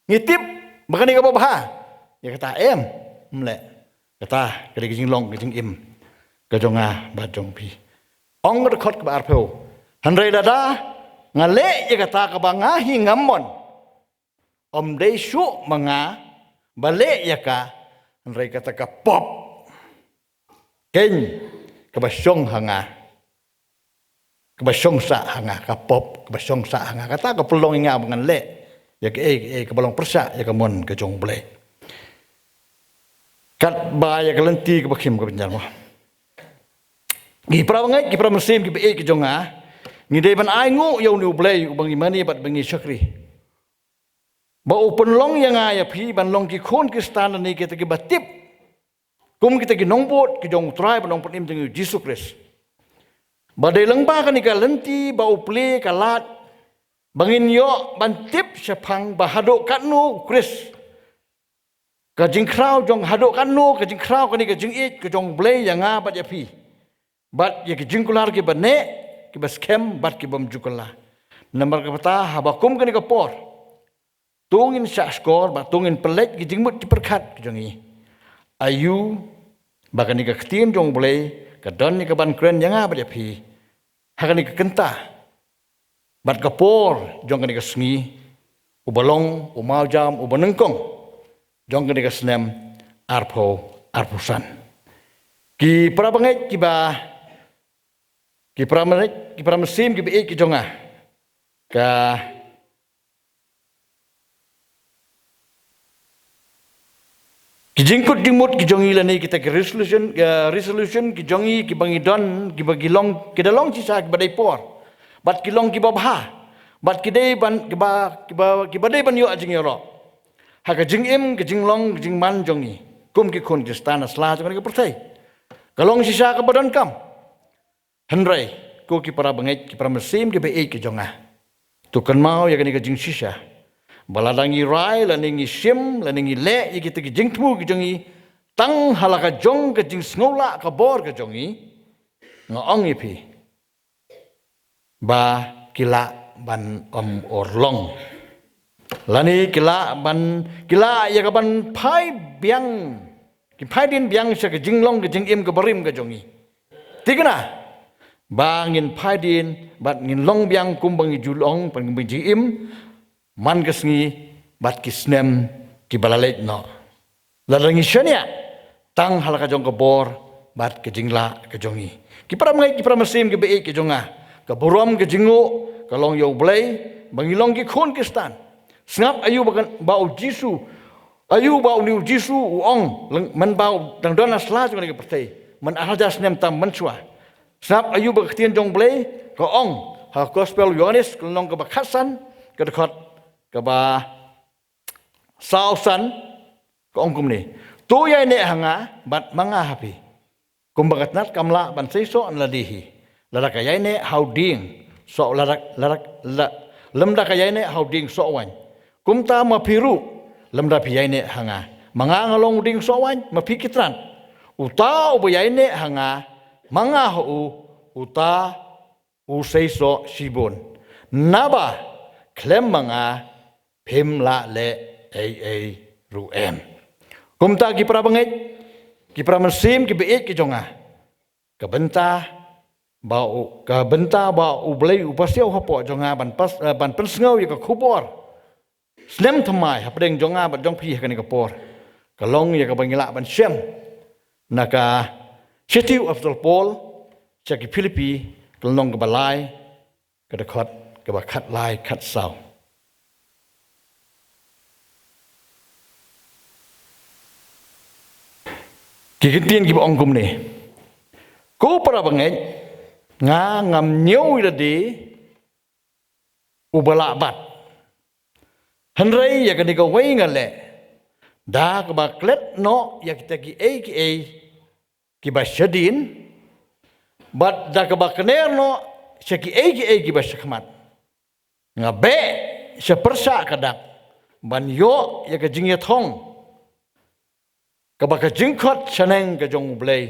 Ngitip bakani ke babahar. Ya kata em mle. Kata ke jinglong ke jing im. Kejonga bajong pi. Ong rekod ke arpeu. Handrai dada ngale ye kata ke bangahi ngamon. Om desu manga bale ya ka handrai kata ke pop. Ken ke basyong hanga. Ke basyong sa hanga ke pop ke basyong sa hanga kata ke pelong inga bangan le. Ya ke ke balong persa ya ke mon ke jong bele. Kat ba ya ke lenti ke bakim ke benjar. Gipra bangai, gipra mesim, gipra ke jonga. Ngidai ban aingu yau ni ublay ubang imani bat bangi syakri. Ba open long yang ayah pi ban long ki khon ki stan ni kita ki batip. Kum kita ki nongbot ki jong try ban nongpot im jeng Yesus Kristus. Ba dai lengba kan ka lenti ba uple kalat. Bangin yo ban tip syapang ba hadok kanu Kristus. Ka jing krau jong hadok kanu ka jing krau kan ka jing it ka jong blay yang bat ya pi. Bat ya ki jingkular ki bane ki baskem bat ki bam jukala. Namar ka pata habakum kan ka por. Tungin syak skor ba tungin pelet ki jingmut ki perkat ki jongi. Ayu bakani ka ketin jong boleh ka don ni ka ban kren yang ba pi. Hakani ka kenta. Bat ka por jong kan ka sngi ubalong umau jam ubanengkong. Jong kan ka snem arpusan. Ki prabangai ki ba ki pramesim ki be ki jonga ka ki jingkut jingmut ki jongi lani kita ki resolution ki jongi ki bangi don ki bagilong ki dalong sisa ki badai por bat ki long ki babha bat ki dei ban ki badai ban yo ajing yoro ha ka jingim ki jinglong ki jingman jongi kum ki khon ki stana sla jongi ki pertai kalong sisa ka badan kam Henry, ko ki para bangai ki para mesim ki be ki jonga. Tukan mau ya kani ka jing sisa. Baladangi rai laningi sim laningi le ya kita ki jing tu ki jongi tang halaka jong ka jing sngola ka bor ka jongi ngaong ipi. Ba kila ban orlong. Lani kila ya ka ban pai biang ki pai din biang sa ka jinglong ka jing im ka barim ka jongi. Tigna bangin padin bat ngin long biang kumbang julong pangin im man kesngi bat kisnem ki balalet no lalangi syania tang halaka jong ke bor bat ke jingla ke jongi ki para mesim ke be ke jonga ke borom ke jingu ke long yo blai bangilong ki khon ke stan snap ayu bakan bau jisu ayu bau niu jisu ong man bau dang dona sla jong ke pertai man ahaja snem tam mensua Sebab ayu berketian jong boleh ke ong ha gospel Yohanes kelong ke bakasan ke dekat ke ba sausan ke ong kum ni tu yai ne hanga bat manga hapi kum bagat nat kamla ban seiso an ladihi larak yai ne hauding so larak lemda ka yai ne hauding so wan kum ta ma piru lemda pi yai ne hanga manga ngalong ding so wan ma pikitran utau bo yai ne hanga Manga ho uta usaiso sibon naba klem manga phimla le ai ruem kumta ki prabangai ki pramansim ki beet ki jonga kabenta ba ublei upasiau hapo jonga ban pensngau ya ka khubor slem thamai hapdeng jonga ban jong phi ka ni ka por kalong ya ka bangila ban shem naka City of Paul Chaki Philippi kalong ka balai ka dakhat ka ba khat lai khat sau Kikitin ki ong kum ni. Ko para bangai nga ngam nyau ida di ubala bat. Henry ya kani ka wei ngale. Da ka ba klet no ya kita ki ki ba shadin. Bat da ka ba kner no ki ki ba shakmat. Nga be sya persa kadak. Ban yo ya ka jingya thong. Kabaka jingkot saneng ka jong ublay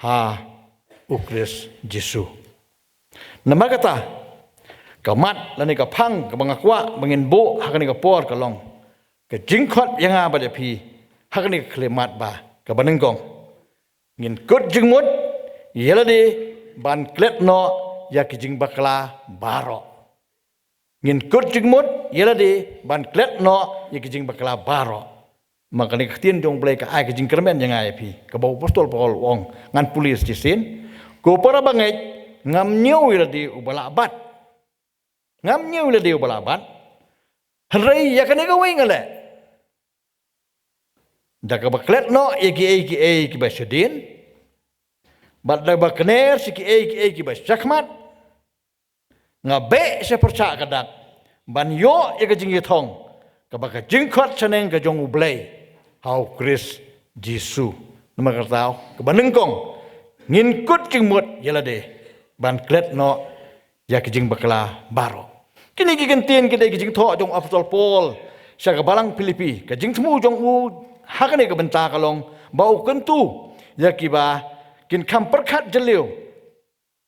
ha ukris Jesu. Nama kata kamat lani ka pang ka bangakwa bangin bo hakani ka por kalong ka jingkot yang aba de pi hakani ka klemat ba ka banengkong ngin kut jingmut yelade ban klet no ya ki jing bakla baro ngin kut jingmut yelade ban klet no ya ki jing bakla baro maka ni ketien jong blai ka ai ka jing kermen yang ai pi ka bau apostol Paul wong ngan pulis jisin ko para bangai ngam nyau ila di ubala bat ngam nyau ila di ubala bat henrei ya kan ka wei ngale da ka baklet no eki ki basedin bat da bakner si ki basakmat ngabe se perca kadak ban yo ya ka jing yethong ka baka jingkot saneng ka jong ublai hau Kris Jesu nama kertau kebanengkong ngin kut jingmut yelade ban klet no ya kijing bakla baro kini gigentien kita kijing tho jong apostol Paul sya ka balang Filipi kijing temu jong u hakane ka benta kalong bau kentu ya kiba kin kam perkhat jeliu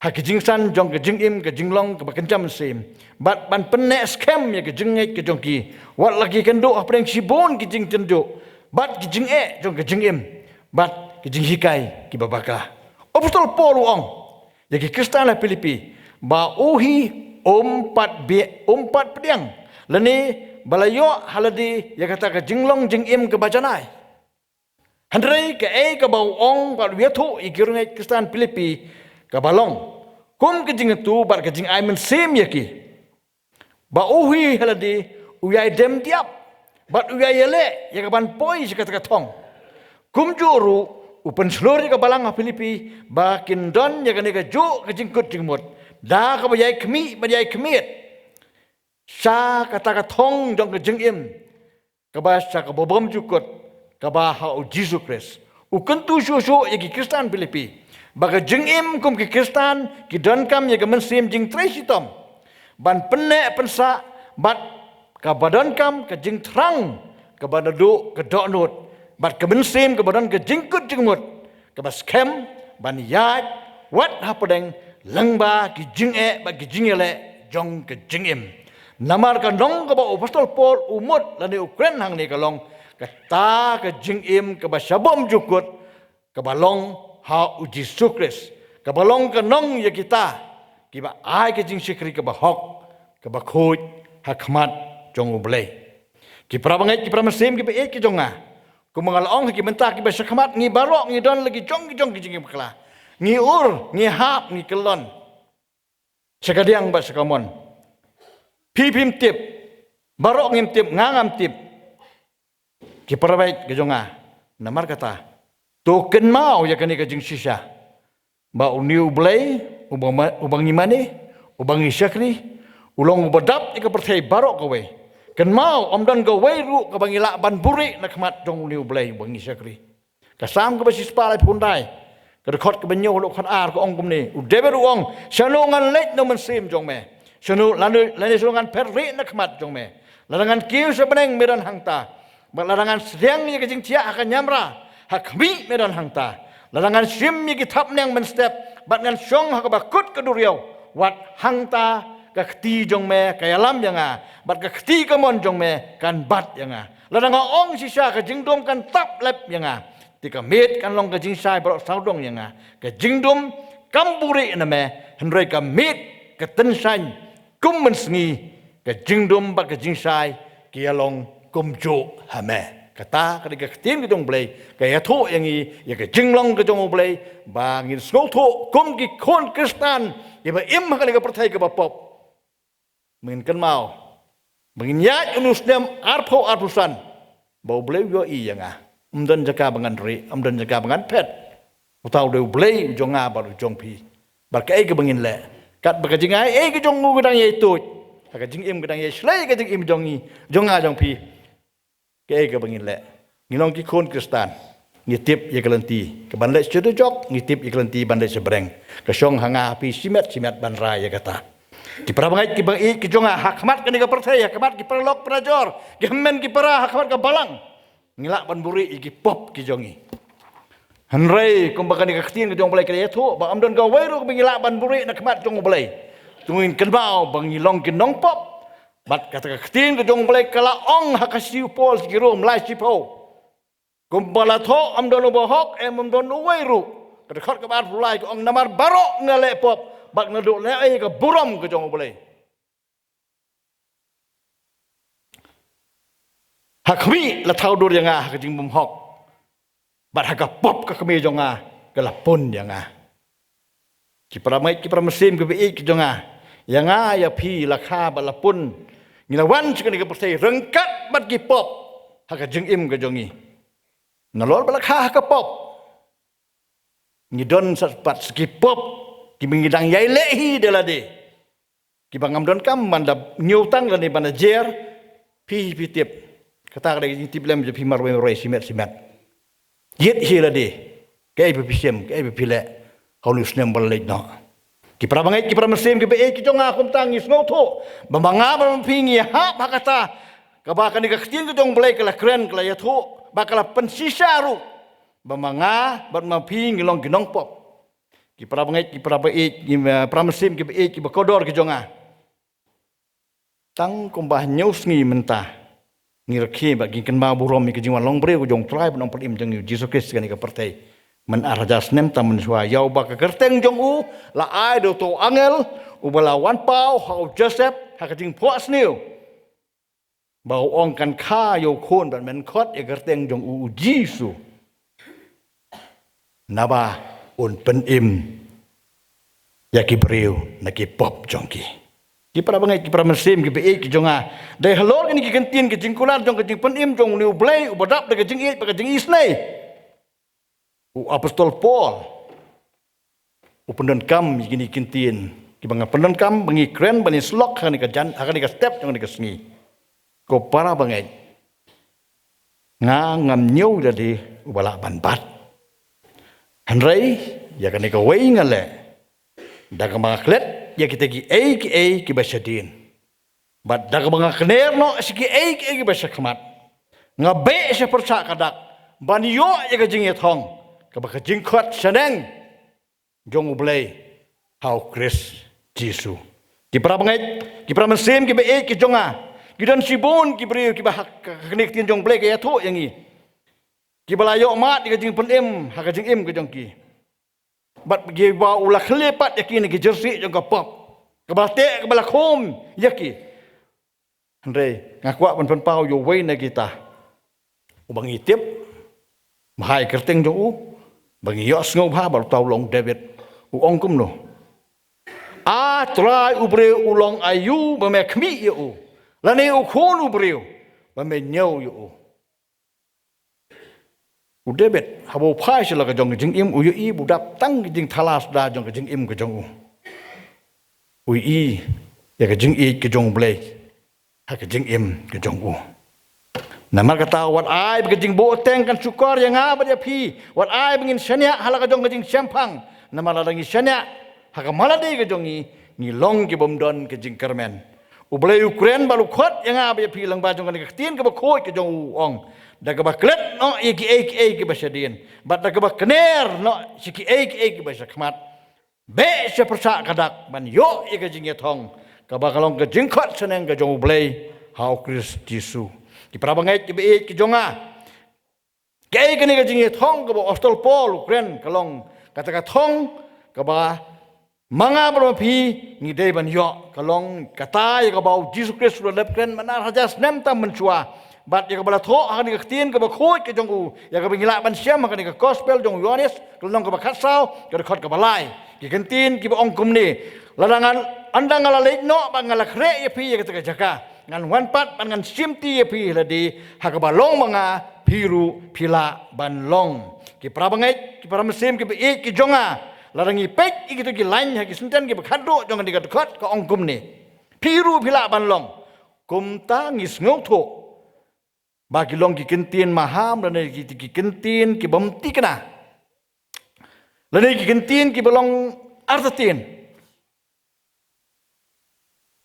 ha kijing san jong kijing im kijing long ka bakencam sim bat ban penne scam ya kijing ngai kijong ki wat lagi kendo apreng sibon kijing tendu bat kijing jong kijing im bat kijing hikai ki babaka apostol Paul ong ya ki Kristen la Filipi ba uhi umpat pediang lani balayo haladi ya kata ka jinglong jingim ke bacanai handrei ke ka bau ong ba wiathu ikirngai Kristen Filipi ka balong kum ke jing tu bar ke jing ai men sim yaki ba uhi haladi uyai dem tiap bat uyai yele ya ka ban poi kata ka thong kum juru upen selori ka balang Filipi ba kin don ya ka ne ka ju ke jingkut jingmut da ka bayai kemit sa kata ka thong jong ke jingim ka ba sa ka bobom jukut ka ba ha Jesus Christ ukun tu susu ya ki Kristen Filipi ba ka jingim kum ki Kristen ki don kam ya ka men sim jing tresitom ban penne pensa bat ka badan kam ka jing terang ka badadu ka donut bat ka men sim ka badan ka jingkut jingmut ka bas kem ban yat wat hapadeng langba ki jinge ba ki jingele jong ke jingim namar ka nong ka ba apostol Paul umut lani Ukraine hang ni ka long ka ta ka jingim ka ba sabom jukut ka balong ha uji sukris ka balong ka nong ya kita ki ba ai ka jing sikri ka ba hok ka ba khoj hakmat jong ublay ki prabangai ki pramesim ki ba ki jonga ku mangalong ki mentak ki ba sakmat ngi barok ngi don lagi jong ki jingim kala ngi ur, ngi hap, ngi kelon. Sekadiang ba sekamon. Pipim tip, barok ngim tip, ngangam tip. Kiparabait kejonga. Namar kata, token mau ya kani kajing sisa. Ba uniu blay, ubang imani, ubang isyakri, ulong ubadap ika pertai barok kawe. Ken mau omdan kawe ru kabang ilak ban buri nakmat jong uniu blay ubang isyakri. Kasam ka basis palai pundai. Kedekot kebenyo lok kan ar ko ong kumni udeber ong sanungan let no mensim jong me sanu lanu sanungan perri nak mat jong me larangan kiu sebeneng medan hangta larangan sedang ye kejing tia akan nyamra hakmi medan hangta larangan sim ye kitap nang men step bat ngan syong ha ka bakut ka duriau wat hangta ka khti jong me ka yalam yanga bat ka khti ka mon jong me kan bat yanga ladang ong sisa ka jingdom kan tap lep yanga tika met kan long ka jing sai bro saudong yanga ka jingdom kamburi na me hendrai ka met ka ten san kum men sngi ka jingdom bat ka jing sai ki along kum jo ha me kata ka khtin ka jong blai ka ya tho yangi ya ka jinglong ka jong blai ba ngin sngo tho kum ki khon kristan ya ba im ka ka perthai ka ba pop min kan mau mengin ya unusnem arpho arpusan bau blai yo i yanga umdan jaka bangan ri umdan jaka bangan pet utau de blai jonga ba jong pi ba ka ai ka bangin le kat ba ka jingai ai ka jong ngu ka dang ye tu ka jing im ka dang ye slai ka jing im jongi jonga jong pi cái cái bằng lệ người nông cái khôn Kristan người tiếp ye kalanti cái ban lệ chưa được jok người tiếp ye kalanti ban lệ sebereng cái song hanga pi simet ban raya kata ki prabangai ki bang ki jonga hakmat kan ka perthai hakmat ki perlok prajor ki men ki para hakmat ka balang ngila ban buri ki pop ki jongi hanrei kumbakan ka khtin ka jong balai ka yatho ba amdon ka wairu ka ngila ban buri na khmat jong balai tungin kenbau bang ngilong ki nong pop bat kata khtin ka jong balai kala ong hakasiu pol ki rom lai sipo kumbala tho amdon bo hok amdon wairu ka khot ka bar fulai ka ong namar barok ngale pop bak ngaduk le ai ka buram ka jong balai hakmi la thau dur yanga ka jing bum hok bat ha ka pop ka kami jonga ka la pun yanga ki pramesim ka bi ki jonga yanga ya pi la kha ba la pun ngila wan chi ka persai rengkat bat ki pop ha ka jing im ka jongi nalol ba la kha ka pop ngidon sat pat ki pop ki mingidang yai lehi de la de ki bangam don kam mandap nyutang la ni manager pi tip kata kada ni tip lem je pi marwe roi simet yet hi la de kai pi sem kai pi le haulus nem bal le no ki prabangai ki pramasem ki be ki jonga kum tang is no tho bamanga bam pingi ha bakata ka ba kan ka khtin ka jong blai kala kren kala ya tho ba kala pensisa ru bamanga bat ma pingi long ginong pop ki prabangai ki pramasem ki be ki bakodor ki jonga tang kumbah nyus ngi mentah ngirki bagi kenba burom ki jingwan long bre ko jong trai nong palim jeng Jesus Kristus kan ka partai men arajas nem tam swa yau ba ka kerteng jong u la ai do to angel u bala wan pau hau Joseph ha ka jing pho sniu bau ong kan kha yo khon ban men khot e kerteng jong u Jesus naba un pen im ya ki breu na ki pop jongki ki para bangai ki para mesim ki be ki jonga dai halor ni ki kentin ki jingkular jong ki jing penim jong new blay u badap de ki jing it ka jing isnai u apostol Paul u pendon kam ki ni kentin ki banga pendon kam bangi kren bani slok kan ka jan akan ka step jong ni ka sngi ko para bangai nga ngam nyau jadi u bala ban bat hanrei ya kan ka wei ngale daga maklet ya kita ki basyadin bad daga mga kner no siki ki basyakhmat ngabe sa persa kadak banyo ya ka jing thong ka ba ka jing khat saneng jong ublay how Chris Jesus ki pra bangai ki pra mesim ki be ki jonga ki don sibun ki bri ki ba knik tin jong blay ka ya tho yangi ki balayo mat ki jing penem ha ka jing im ka jong ki bat bagi ba ulah khlepat yakin ki jersey jong ka pop ka bate ka bala khom yaki andre ngakwa ban pau yo wei na kita ubang itip mahai kerteng jong u bagi yo sngo ba bal tau long David u ong kum no a trai ubre ulong ayu ba me khmi yo la ne u khon ubre ba me nyau yo u David habo phai sila ka jong jing im u yu i budak tang jing thalas da jong ka jing im ka jong u i ya ka jing i ka jong blai ha ka jing im ka jong u namar kata wat ai ka jing bo teng kan sukor yang a ba dia phi wat ai bangin shania hala ka jong ka jing champang namar la ngi shania ha ka malade ka jong ni long ki bom don ka jing kermen u blai Ukraine balu khot yang a ba phi lang ba jong ka tin ka ba khoi ka jong u ong daga ba klet no iki basyadin bat daga ba kner no siki iki basyakmat Be se persa kadak ban yo ye ka jing ye thong ka ba kalong ka jing khat seneng ka jong blei hau Kristus Yesu ki prabangai ki be ki jonga ke ka ni ka jing ye thong ka ba apostol Paul Ukraine kalong kata ka thong ka ba manga bro phi ni dei ban yo kalong kata ye ka ba Jesus Kristus lo lep kren mana raja snem tam menchua bat ya ka bala tho ha ni ka tien ka ba khoi ka jong u ya ka bingila ban siam ka ni ka gospel jong Yohanes kalong ka ba khatsau ka khot ka ba lai ki kentin ki ba ong kum ni larangan andang ala leit no ba ngala kre ye phi ye ka jaka ngan wan pat ban ngan simti ye phi la di ha ka ba long manga phiru phila ban long ki prabangai ki paramesim ki be ki jonga larangi pek iki tu ki lain ha ki senten ki ba khadro jong ni ka khot ka ong kum ni phiru phila ban long kum ta ngis ngau tho bagi long ki kentin maham dan ki kentin ki bomti kana lani ki kentin ki belong artatin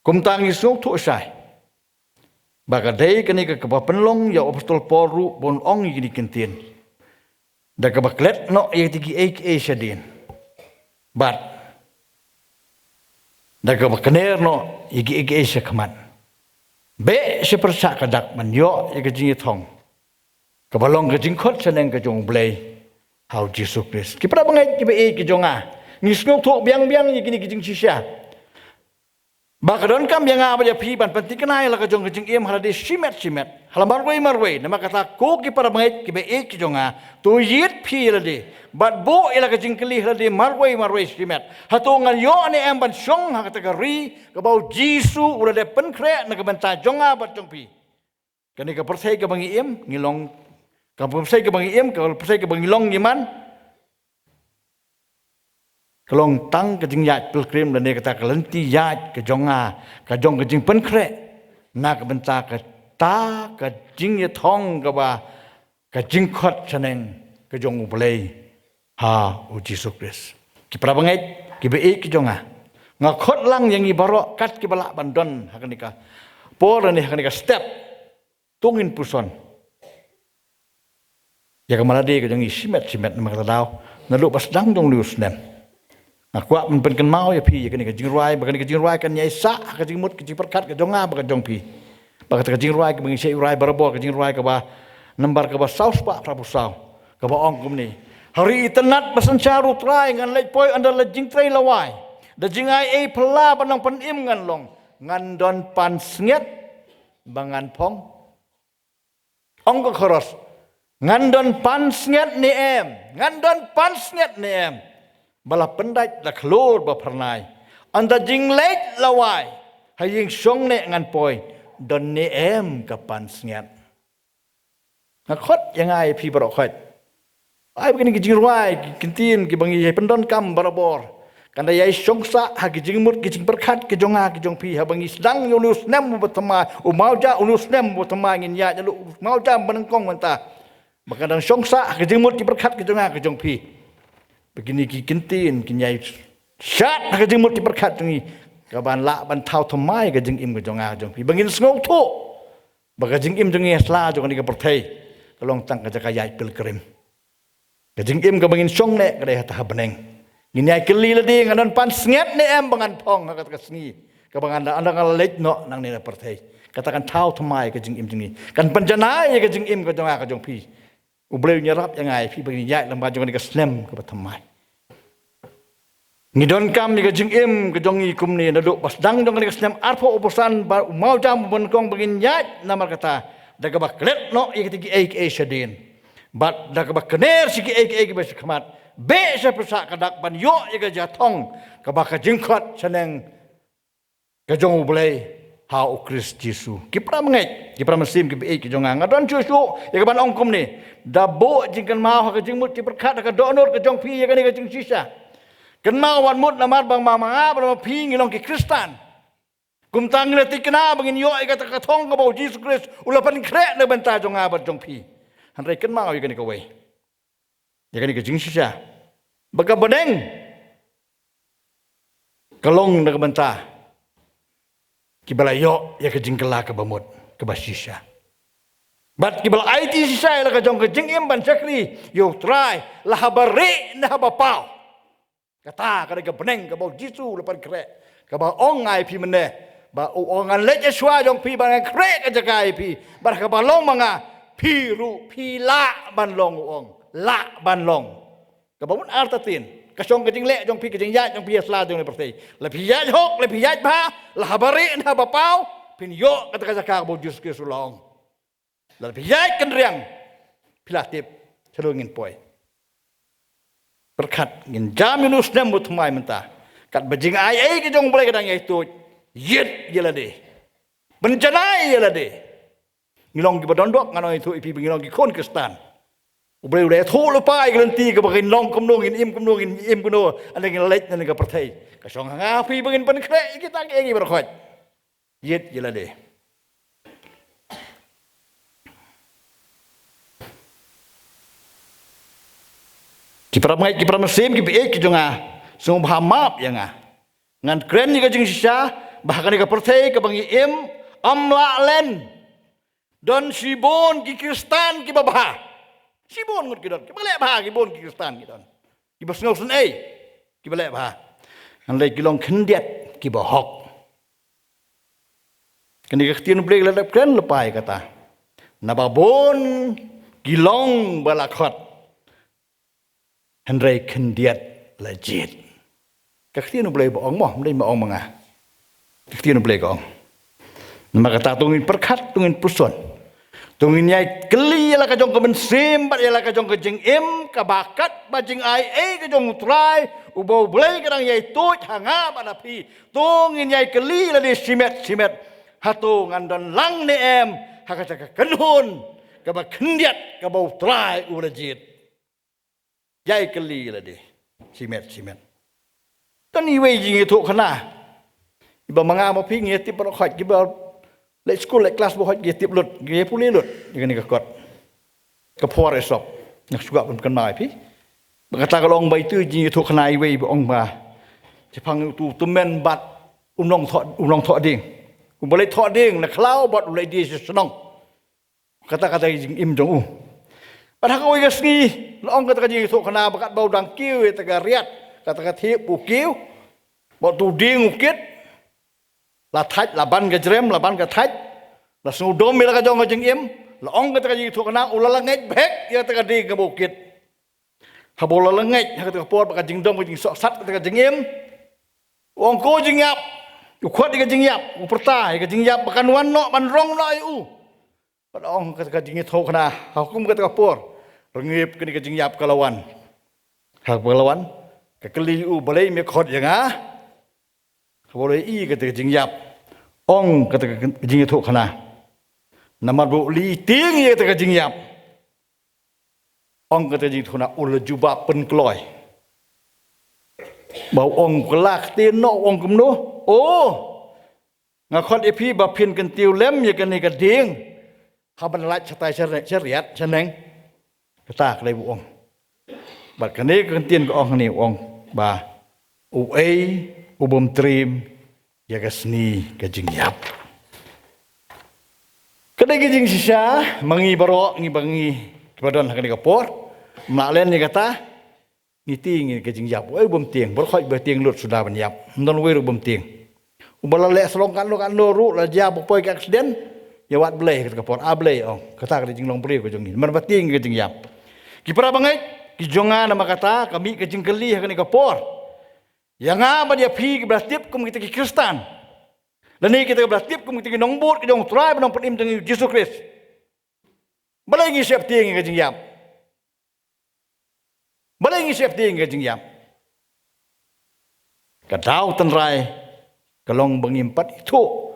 kum tangi sok tu sai bagadai kani ka penlong ya apostol Paul ru bon ong ki kentin da ka baklet no ye tiki ek shadin bat da ka bakner no iki ek shakman be se persa kadak man yo ye ka jing thong ka balong ka jing khot seneng ka jong blei hau Jesus Christ ki pra bangai ki be ki jonga ni snok tho biang ni kini ki jing sisya ba ka don kam yang ba ya phi ban penting kenai la ka jong jing em hala de simet hala marwei nama kata ko ki pra bangai ki be ki jonga to yit phi la de bat bo ila ka jing kli la de marwei simet hatongan yo ne em ban song ha kata ka ri ka bau jisu ura de pen kre na ka ban ta jonga bat jong phi kani ka persai ka bangi em ngilong ka persai ka bangi em ka persai ka bangi long iman kalong tang ka jing yat pilgrim dan dia kata kalenti yat ka jonga ka jong ka jing pen kre na ka ban ta ka jing ye thong ka ba ka jing khot chaneng ka jong blei ha u Jesus Christ ki prabangai ki be ki jonga nga khot lang yang i baro kat ki bala bandon hakanika por ni hakanika step tungin puson ya kamala de ka jong i simet na ka daw na lu pas dang dong lius nem aku men pen kan mau ya pi ya ka jing ruai ba ka jing ruai kan nyai sa ka jing mut ka jing perkat ka jonga ba ka jong pi ba ka jing ruai ka bang sei ruai barabo ka jing ruai ka ba nambar ka ba saus pa prabu sau ka ba ong kum ni hari itenat basan charu trai ngan lej poi anda lejing trai lawai da jingai pela panang pan im ngan long ngan don pan snget bangan pong ong ka khoros ngan don pan snget ni em bala pendai la klor ba pernai anda jing lej lawai haying song ne ngan poi don ni em ka pan snget ngakot yang ai pi barok khot ai begini ki jirwai ki kintin ki bangi pendon kam barabor kanda yai songsa ha ki jingmut ki jing perkhat ki jonga ki jong pi ha bangi sedang yulus nem botama u mauja ulus nem botama ngin ya jalu mauja benengkong menta bakadang songsa ki jingmut ki perkhat ki jonga ki jong pi begini ki kintin ki nyai syat ha ki jingmut ki perkhat ni ka ban la ban thau thamai ka jing im ka jonga jong pi bangin sngo tho baka jing im jong esla jong ni ka perthai kalong tang ka jaka yai pilgrim ka jing im ka bangin song ne ka dai ta beneng ngin yai keli la di ngadan pan snget ne em bangan pong ka ka sngi ka bangan anda ngala lej no nang ni na perthai katakan thau thamai ka jing im jing ni kan panjanai ka jing im ka jonga ka jong pi ubleu nyarap yang ai pi bangin yai lamba jong ni ka slem ka thamai ni don kam ni ka jing im ka jong i kum ni na do pas dang jong ni ka slem arpo oposan mau jam bon kong bangin yai namar kata daga baklet no ikiti ek shadin bat daga bakner siki ek bes khamat be se persa kadak ban yo iga jatong ka baka jingkhat chaneng ka jong blei ha o Christ Jesu ki pramangai ki pramasim ki ek jonga ngadon chu ya ka ban ongkum ni dabo jingkan mau ka jingmut ki perkhat ka donor ka jong pi ya ka ni ka jing sisa kan mau wan mut namat bang mama ba pi ngilong ki Kristan kum tang le tikna bangin yo ai ka ta thong ka bo Jesus Christ ulapan kre ne banta jong abat jong pi han rei kan mau ya ka wei ya ka jing sisa baga badeng kalong na banta kibala yo ya ka jing kala ka bamut ka basisha bat kibala IT sisa la ka jong ka jing im ban sakri yo try la habare na habapau Kata kada ke beneng ke bau Jisu lepas krek. Ke bau ongai pi meneh. Ba ongan lek Yesua jong pi bang krek ke jagai pi. Bar ke balong manga pi ru pi la ban long ong. La ban long. Ke bau artatin. Kasong kejing lek jong pi kejing yat jong pi asla jong leperti. Lepi yat hok lepi yat ba la habari na bapau pin yo kata jaga bau Jisu ke sulong. Lepi yat kendriang pilatip selungin poi. Berkat ngin jaminus nembut mai mentah. Kat bejing ai ke jong boleh kadang itu yet yela de. Bencanai yela de. Ngilong ki badondok ngano itu ipi ngilong ki kon Kristen. Boleh udah thu lupai gelenti ke bagin long komno ngin im kuno ada ngin lek nan ke pertai. Ka song ngapi bagin pen krek kita ngi berkhot. Yet yela de. Kipra mesim ki jonga sung bahamap yang ngan kren ni ka jing sisa bahkan ni ka pertai ka bangi im amla len don sibon ki Kristen ki babah sibon ngut ki don ki balek bah ki bon ki Kristen ki don ki basngau sun ki balek bah ngan le ki long khendiat ki bahok kani ka tien blek ladap kren lepai kata nababon ki long balakhat Henry kendiat legit. Kaktian boleh bohong mah, boleh bohong mangah. Kaktian boleh bohong. Nama kata tungin perkat, tungin puson. Tungin nyai keli ialah kajong kemensim, bat ialah kajong kejeng im, kabakat bajing ai kajong utrai, ubau boleh kadang nyai tuj hanga pada pi. Tungin nyai keli ialah di simet. Hatu ngandon lang ne em, hakacaka kenhun, kabak kendiat, kabau utrai u legit. Jai keli lah deh, simet. Dan iwe jing itu kena. Iba mangam api ngetip berkhot, iba lek school lek kelas berkhot ngetip lut, ngetip pulih lut, dengan ni kekot, kepor esok, nak suka pun kena api. Berkata kalau orang bayi tu jing itu kena iwe iba orang bah, Jepang itu temen bat unong thok ding, boleh thok ding, nak kelau bat boleh dia senang. Kata jing im jong Padahal kau ingat ni, long kata jing itu kena bakat bau dangkiu, kata riat, kata tiap bukiu, bau tuding ukit, latat, laban kejerem, laban ketat, langsung dom bila kajong kajing im, long kata jing itu kena ulalangit bek, dia kata ding ke bukit, habol ulalangit, kata kapor bakat jing dom kajing sok sat kata jing im, wong ko jing yap, ukot di kajing yap, upertai kajing yap bakan wan no, ban rong no iu. Pada orang kata jing itu kena, hukum kata kapor. Rengip kini kejing yap kalawan. Hak kalawan. Kekeli boleh mekot yang boleh kata kejing yap. Ong kata kejing itu kena. Nama bu li ting kata kejing yap. Ong kata kejing itu kena ul jubah penkloy. Bau ong kelak tino ong kemno. Oh. Ngakot epi bapin kentiu lem ya kini keding. Haban lat catai syariat seneng. Kata kelai buong. Bat kene kentien ke ong ni ong ba uai ubum trim ya kesni kejing yap. Kedai kejing sisa mangi barok ngi bangi kepadon kene kapor malen ni kata ngiti ngi kejing yap uai ubum tieng berkhoi ba tieng lut sudah ban yap non we ubum tieng. Ubala le selong kan lo ru la jab poi ka aksiden ya wat bleh kata kapor ableh ong kata kejing long beri ko jong ni man bating kejing yap. Kipra bangai, kijonga nama kata kami kejing keli kani kapor. Yang apa dia pi berlatip kum kita ki Kristen. Dan ni kita berlatip kum kita ki nongbut ki jong try benong penim dengan Yesus Kristus. Balai ngi siap tiang kejing yap. Balai ngi siap tiang kejing yap. Kadau tenrai kalong bengimpat itu.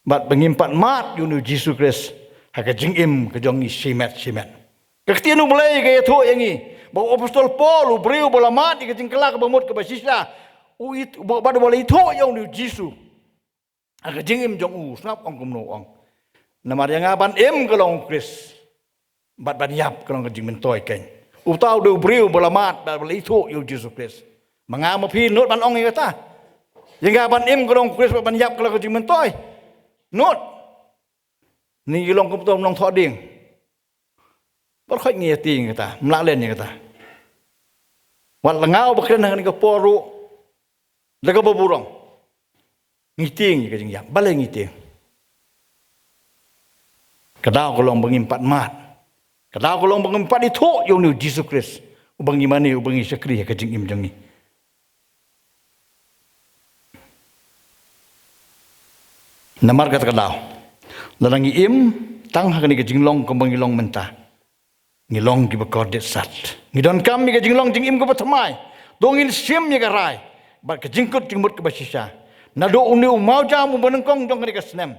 Bat bengimpat mat yunu Yesus Kristus. Hakejing im kejong ngi simet. Kektian mulai gaya tu yang ni, bawa apostol Paul, beriu bola mati kecing kelak bamut ke basislah, itu bawa boleh itu yang ni Yesus. Agak jengim jong snap ong kumno ong. Nama yang aban kelong Kris, bat yap kelong kecing mentoy ken. Utau do beriu bola mat, boleh itu yang Yesus Kris. Mengapa pinut ban ong yang kata? Yang aban kelong Kris bat yap kelong kecing mentoy. Not. Ni kelong kumtom nong thoding. Berkhoi ngi ting kata, melak len kata. Wat lengau bakren dengan ke poru. Lega berburung. Ngiting ke jing yang balai ngiting. Kedau kolong bengimpat mat. Kedau kolong bengimpat itu yang ni Yesus Kristus. Ubang imani ubang isyakri ke jing im jangi. Namar kata kedau. Lalang im tang hakani ke jing long kembang ilong mentah. Ngilong ki bakodet sat. Ngidon kami ke jinglong jing im ke batamai. Dongin sim ya garai. Bat ke jingkut jingmut ke basisa. Nado uni mau jamu benengkong jong ke senem.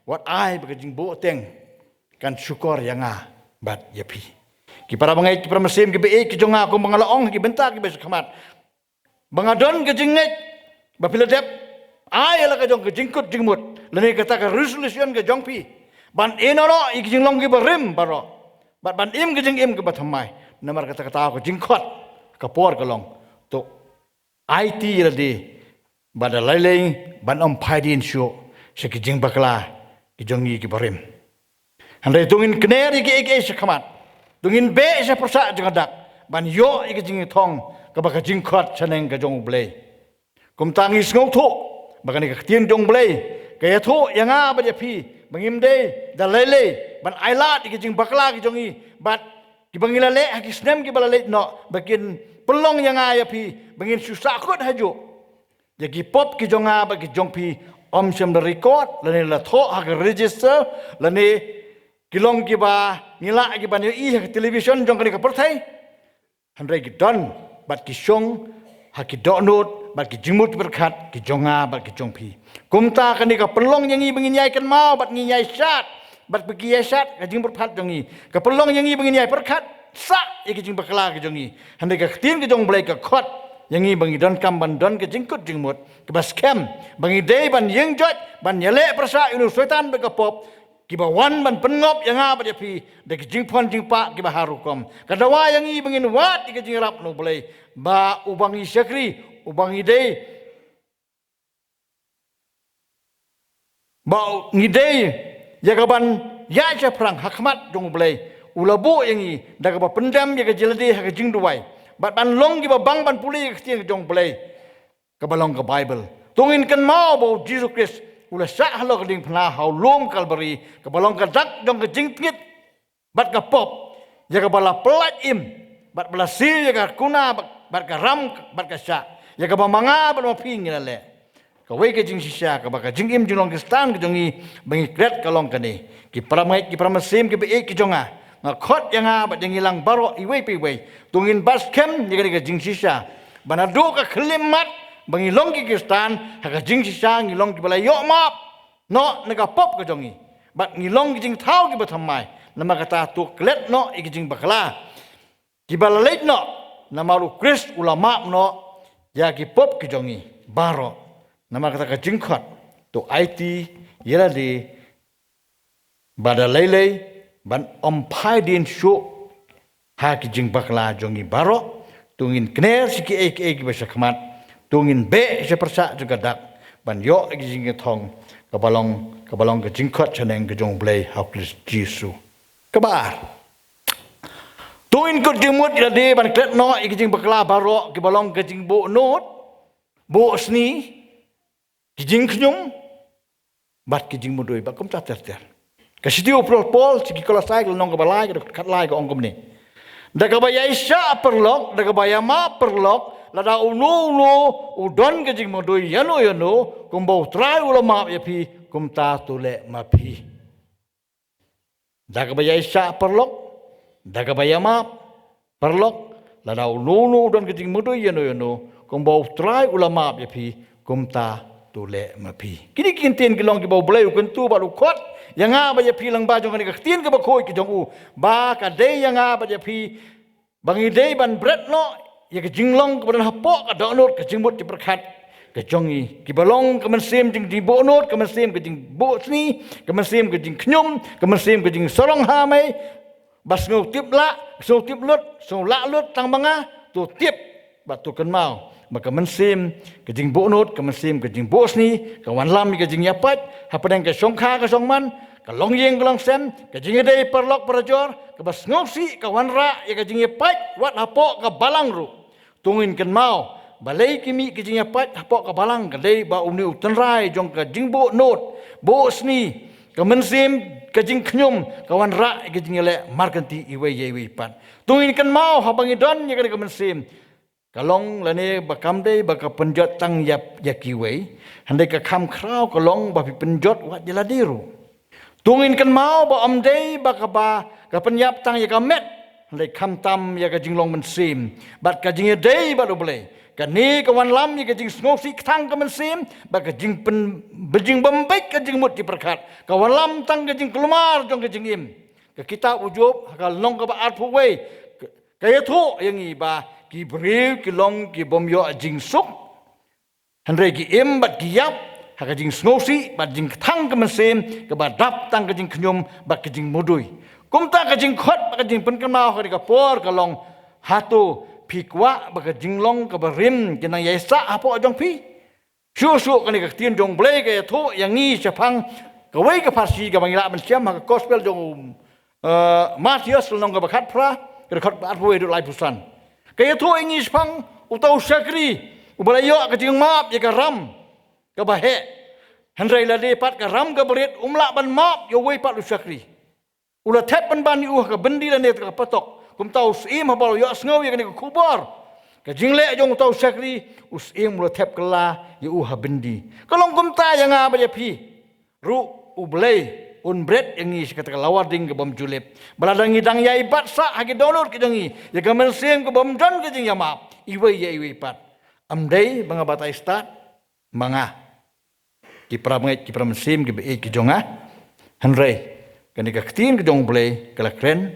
Wat ai ke jing bo teng. Kan syukur yang bat yapi. Ki para bangai ki para mesim ki be ki jonga ko mangalaong ki bentak ki besok kamat. Bangadon ke jingnet. Bapila dep. Ai ala ke jong ke jingkut jingmut. Lene kata ke resolution ke jong pi. Ban enoro ik jinglong ki berim baro. Ban im ke jing im ke batamai. Namar kata-kata aku jingkot kapor kalong. Tu IT ladi bada lailai ban om paidin syo seki jing bakla ki jongi ki barim. Handai tungin kneri ki eke sekamat. Tungin be se persa jangadak. Ban yo iki jing thong ka baka jingkot saneng ka jong blei. Kum tangis ngau thu bakani ka tien jong blei. Kaya thu yang ba dia pi bangim dei da lailai ban ailat iki jing bakla ki jongi bat ki bangilale haki snem ki balale no bakin pelong yang aya pi bangin susah kot haju jadi pop ki jonga bagi jong pi om sem the record lane la tho hak register lane kilong ki ba ngila ki ban i hak television jong ka perthai handai ki don bat ki song haki download bat ki jimut berkat ki jonga bat ki jong pi kumta kani ka pelong yang i bangin yai kan mau bat ngi yai sat bat pergi yasat ka jing berpat jongi ka pelong yang i bangin yai perkat sa iki jing bakla ke jongi handai ka tin ke jong blai ka khot yang i bangi don kam ban don ke jingkut jingmut ke bas kem bangi dei ban yeng jot ban yale persa inu setan be ka pop ki ba wan ban pengop yang a ba pi de ke jing pon jing pa ki ba harukom ka dawa yang i bangin wat ke jing rap no blai ba ubangi syakri ubangi dei ba ngidei Jagaban ya je perang hakmat dong belai ulabu yang i daga ba pendam ya jeladi ha jing duai bat ban long ki ba bang ban puli ke tiang dong belai ka balong ka bible tungin kan mau bo Jesus Christ ula sa halo ka ding phna hau lom kalbari ka balong ka dak dong ka jing tingit bat ka pop ya ka bala pelat im bat bala sil ya ka kuna bat ka ram bat ka sa ya ka ba manga bat ma ping le kawai ke jing sisa ka baka jing im jong ke stan ke jongi bangi kret kalong kani ki pramai ki pramasim ki be ki jonga nga khot yang ba jing ilang baro iwei pi wei tungin bas kem ni ke jing sisa banado ka khlimat bangi long ki stan ha ka jing sisa ngi long ki bala yo map no na ka pop ke jongi bat ngi long ki jing thau ki bathamai nama kata tu klet no ki jing bakla ki bala leit no namaru Christ ulama no ya ki pop ki jongi baro nama kata ka jingkot tu IT yela di bada lailai ban om paidin syo ha ki jing bakla jongi baro tungin kner siki ek basa khamat tungin be se persa juga dak ban yo ki jing thong ka balong ka jingkot chaneng ka jong blai hauklis Jesu kabar tungin ko jimut yela di ban klet no ki jing bakla baro ki balong ka jing bo not bo sni kijing knyum bat kijing mudoi ba kum tat ter kasi dio pol siki kala cycle nong ka balai ka kat lai ka ongkom ni daga ba yaisha perlok daga ba yama perlok lada unu udon kijing mudoi yano kumbo trai ulama ya pi kum ta tule ma pi daga ba yaisha perlok daga ba yama perlok lada unu udon kijing mudoi yano kumbo trai ulama ya pi kum ta tule mapi kini kintin kilong ki bau blai ukun tu baru khot yang ba ya pi lang ba jong ka tin ka ba khoi ki jong u ba ka dei yang ba ya pi bangi dei ban bret no ya ka jinglong ka ban hapo ka donot ka jingmut ti berkat ka jongi ki balong ka mensim jing di bonot ka mensim ka jing bo sni ka mensim ka jing knyum ka mensim ka jing sorong ha mai bas ngau tip la so tip lut so la lut tang banga tu tip ba tu kan mau maka mensim ke jing bonot ke mensim ke jing bosni ke wan lam ke jing yapat hapadang ke songkha ke songman ke longyeng ke longsem ke jing dei perlok perjor ke bas ngopsi ke wan ra ya ke jing yapat wat hapo ke balangru tungin kan mau balai kimi ke jing yapat hapok kabalang kadai ba uni utanrai jong ka jing bo not bo sni ka mensim ka jing knyum kawan ra ke jing le markanti iwe yewe pat tungin kan mau habang idon ya ka mensim kalong lane bakam dei baka penjot tang yap yakiwe handai ka kham krau kalong ba pi penjot wat jeladiru tungin kan mau ba om dei baka ba ka penyap tang ya ka met handai kham tam ya ka jinglong mensim bat ka jing dei ba do boleh ka ni ka wan lam ya ka jing snosi tang ka mensim ba ka jing pen bejing bembek ka jing mut di perkat ka wan lam tang ka jing kelumar jong ka jing im ka kita ujub ka long ka ba at puwe ka ya thu yang i ba ki bril ki long ki bom yo jing suk handai ki im bat ki yap ha ka jing snosi bat jing thang ka mensim ka ba dap tang ka jing knyum ba ka jing mudui kumta ka jing khot ba ka jing pen ka mau ka por ka long hatu pikwa ba ka jing long ka ba rim ki nang yaisa apo jong pi shu ka ni ka tien jong blai ka tho yang ni chapang ka wei ka farsi ka bangila man siam ka gospel jong Matius long ka ba khat pra ka khot ba atwe du lai pusan kaya tu ingis pang utau syakri ubalayo ka jing map ya ka ram ka bahe handrai la de pat ka ram ka berit umla ban map yo wei pat lu syakri ula tep ban ni ka bendi la ne ka patok kum tau sim ha balo yo sngaw ya ka kubar ka jing le jong tau syakri usim ula tep kala ya ha bendi kalong kum ta yang ba ya pi ru ublei un bread yang ni kata lawading ke bom julep baladangi dang ya ibat sa hagi download ke jangi ya gamen sem ke bom jon ke jing ya map iwe ya iwe pat amdai banga batai start manga ki pramet ki pramesim ki be ki jonga hanrei kani ka ktin ke jong blei kala kren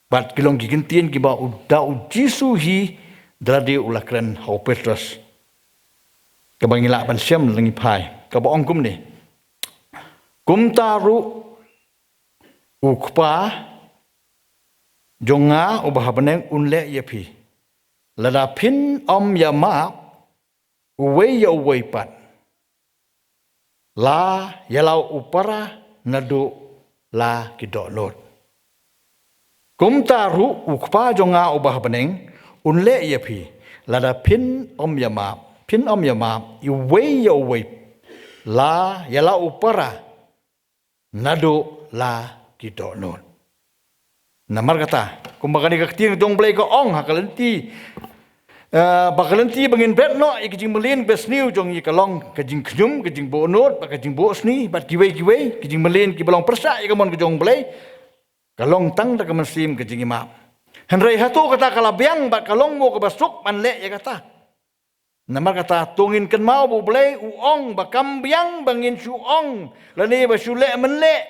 bat kilong ki kintin ki ba uda ujisu hi dradi ulakren hau petrus ke bangila ban siam lengi pai ka ba ongkum ni kumtaru ukpa jonga ubah beneng unle yapi lada pin om yama uwe ya uwe pat la yalau upara nadu la kidok lot kumtaru ukpa jonga ubah beneng unle yapi lada pin om yama uwe ya uwe la yalau upara nado la kita non. Namar kata, kumbaga ni kakting dong blay ko ong hakalenti, bakalenti bangin bet no, ikijing melin besniu jong ikalong kajing knyum kajing bonot, bakajing bosni, bat kiwe kajing melin kibalong persa ikamon kajong blay, kalong tang dak mesim kajing imam. Henry hatu kata kalabiang bat kalong mo kabasuk manle ya kata. Namar kata tungin kan mau bu blay uong bakam biang bangin suong lani basule menle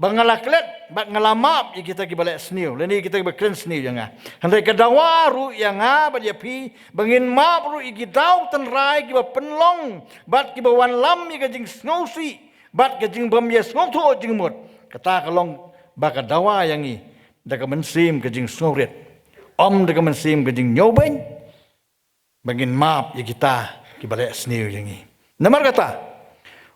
bangalaklet bak ngalamap kita kibalek sniu lani kita bakren sniu janga handai kadawaru yang bat yapi bangin map ru igidau tenrai kiba penlong bat kibawan lam ka jing snowsi bat ka jing bam yes ngoto jing mut kata kalong baka dawa yang i daga mensim ka jing snowret om daga mensim ka jing nyobeng bangin map ya kita kibalek sniu yang i namar kata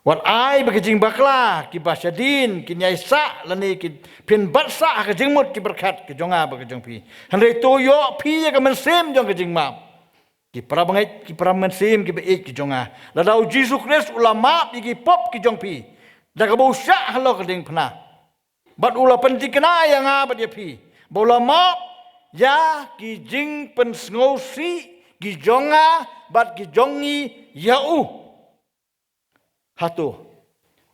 wat ai bakajing bakla ki basyadin ki nyaisa lani ki pin batsa ka jingmut ki berkat ki jonga bakajing pi handai toyo pi ka mensim jong ka jing map ki prabangai ki pramensim ki be ki jonga la dau Jesus Christ ulama ki pop ki jong pi da ka bosya halo ka ding pna bat ula pentikna yang abat ya pi bola map ya ki jing pen sngosi ki jonga bat ki jongi yau hatu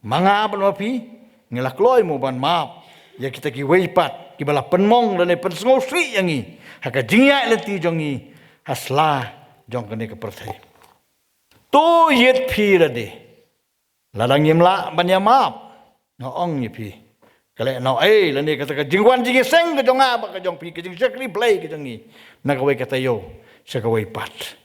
manga ban wapi ngelak loy mo ban map ya kita ki weipat ki bala penmong dan pen sngosi yangi haka jingya leti jongi hasla jong kene ke perthai to yet phi rade ladang yemla ban ya map no ong ye phi kale no lani kata ka jingwan jingi seng ke jonga ba ka jong phi ke jing sekri play ke jongi na ka we kata yo sa ka weipat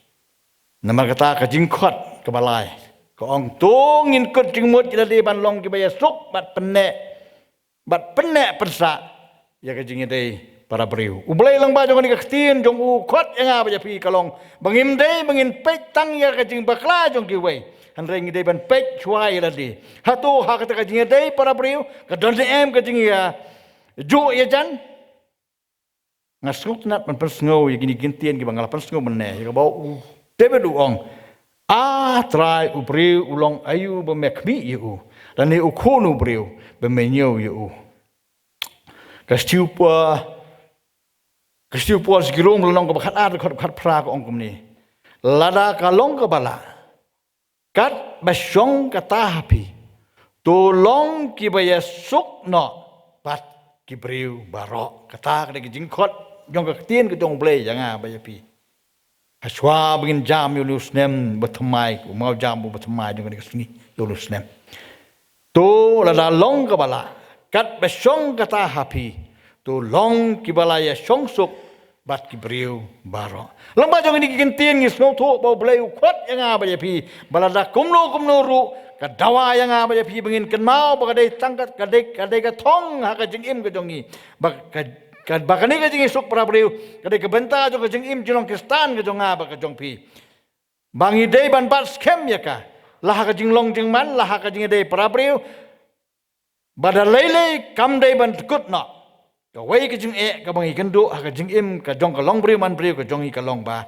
nama kata ka jingkhot ke balai ko ong tungin kut jingmut ila de ban long ki baya suk bat penne persa ya ka jingi dei para beriu ublai lang ba jong ni ka tin jong u khot yang ba ja pi kalong bangim dei bangin pek tang ya ka jing bakla jong ki wei han reng dei ban pek chuai ila de hatu ha ka jingi dei para beriu ka don em ka jingi ya ju ya jan ngasngot nat man persngau ya gini gintien ki bangala persngau menne ya bau tebe du ong trai ubriu ulong ayu be mekmi yu dan ni ukunu briu be menyo yu kastiu po sigirong long ka khat khat pra ko ong kumni lada ka long ka bala kat basyong kata hapi to long ki baya suk no pat ki briu barok kata ka jingkot jong ka tien ka jong blei janga baya pi haswa begin jam yulus nem batmai mau jam bu batmai jong ka sini yulus nem to lada long ka bala kat basyong kata hapi to long ki bala ya song suk bat ki briu baro lamba jong ni gintien ngis no tho bau blei khot janga baya pi balada kumno ru ka dawa yang apa je pi bengin ken mau ba kadai tangkat kadai ka thong ha ka jing im ka jongi ba ka bakani ka jing suk pra priu kadai ka benta jo ka jing im jong kristan ka jonga ba ka jong pi bangi dei ban bat skem ya ka lah ka jing long jing man lah ka jing dei pra priu bada lele kam dei ban kut no ka wei ka jing ka bangi ken do ha ka jing im ka jong ka long priu man priu ka jongi ka long ba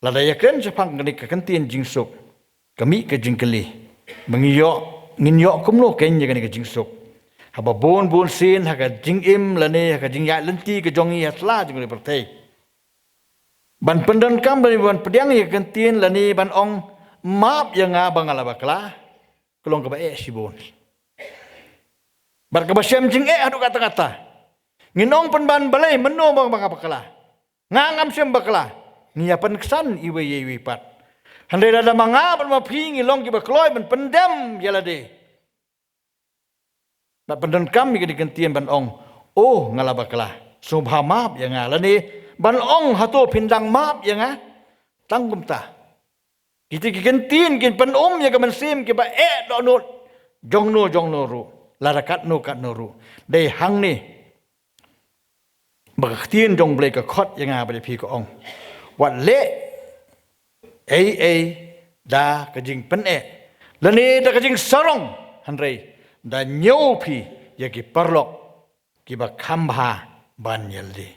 la daya ken sepang kadai ka kentien jing suk kami ke jingkeli nginyo kumno kenya kan ke jingsuk haba bon sin ha ka jingim lane ha ka jingya lenti ke jongi asla jing le pertai ban pendan kam dari ban pediang ya kentien lane ban ong map yang abang ala bakla kelong ka bae sibon bar ka basyam jing adu kata-kata nginong penban balai meno bang bakla ngangam syam bakla ngiapan kesan iwe pat handai ada mangap ma pingi long ki bakloi ban pendam yalade ba pendan kami ke digentian ban ong ngala bakla subha map yang ngalani ban ong hato pindang map yang tangkum ta kita gentian kin pan ya ka sim ki ba do no jong no ru larakat no kat no ru dei hang ni bagtien jong blai ka khot yang ba pi ko ong wat le da kajing pen lani da kajing sarong hanrei da nyopi ya ki parlok ki ba khambha ban yaldi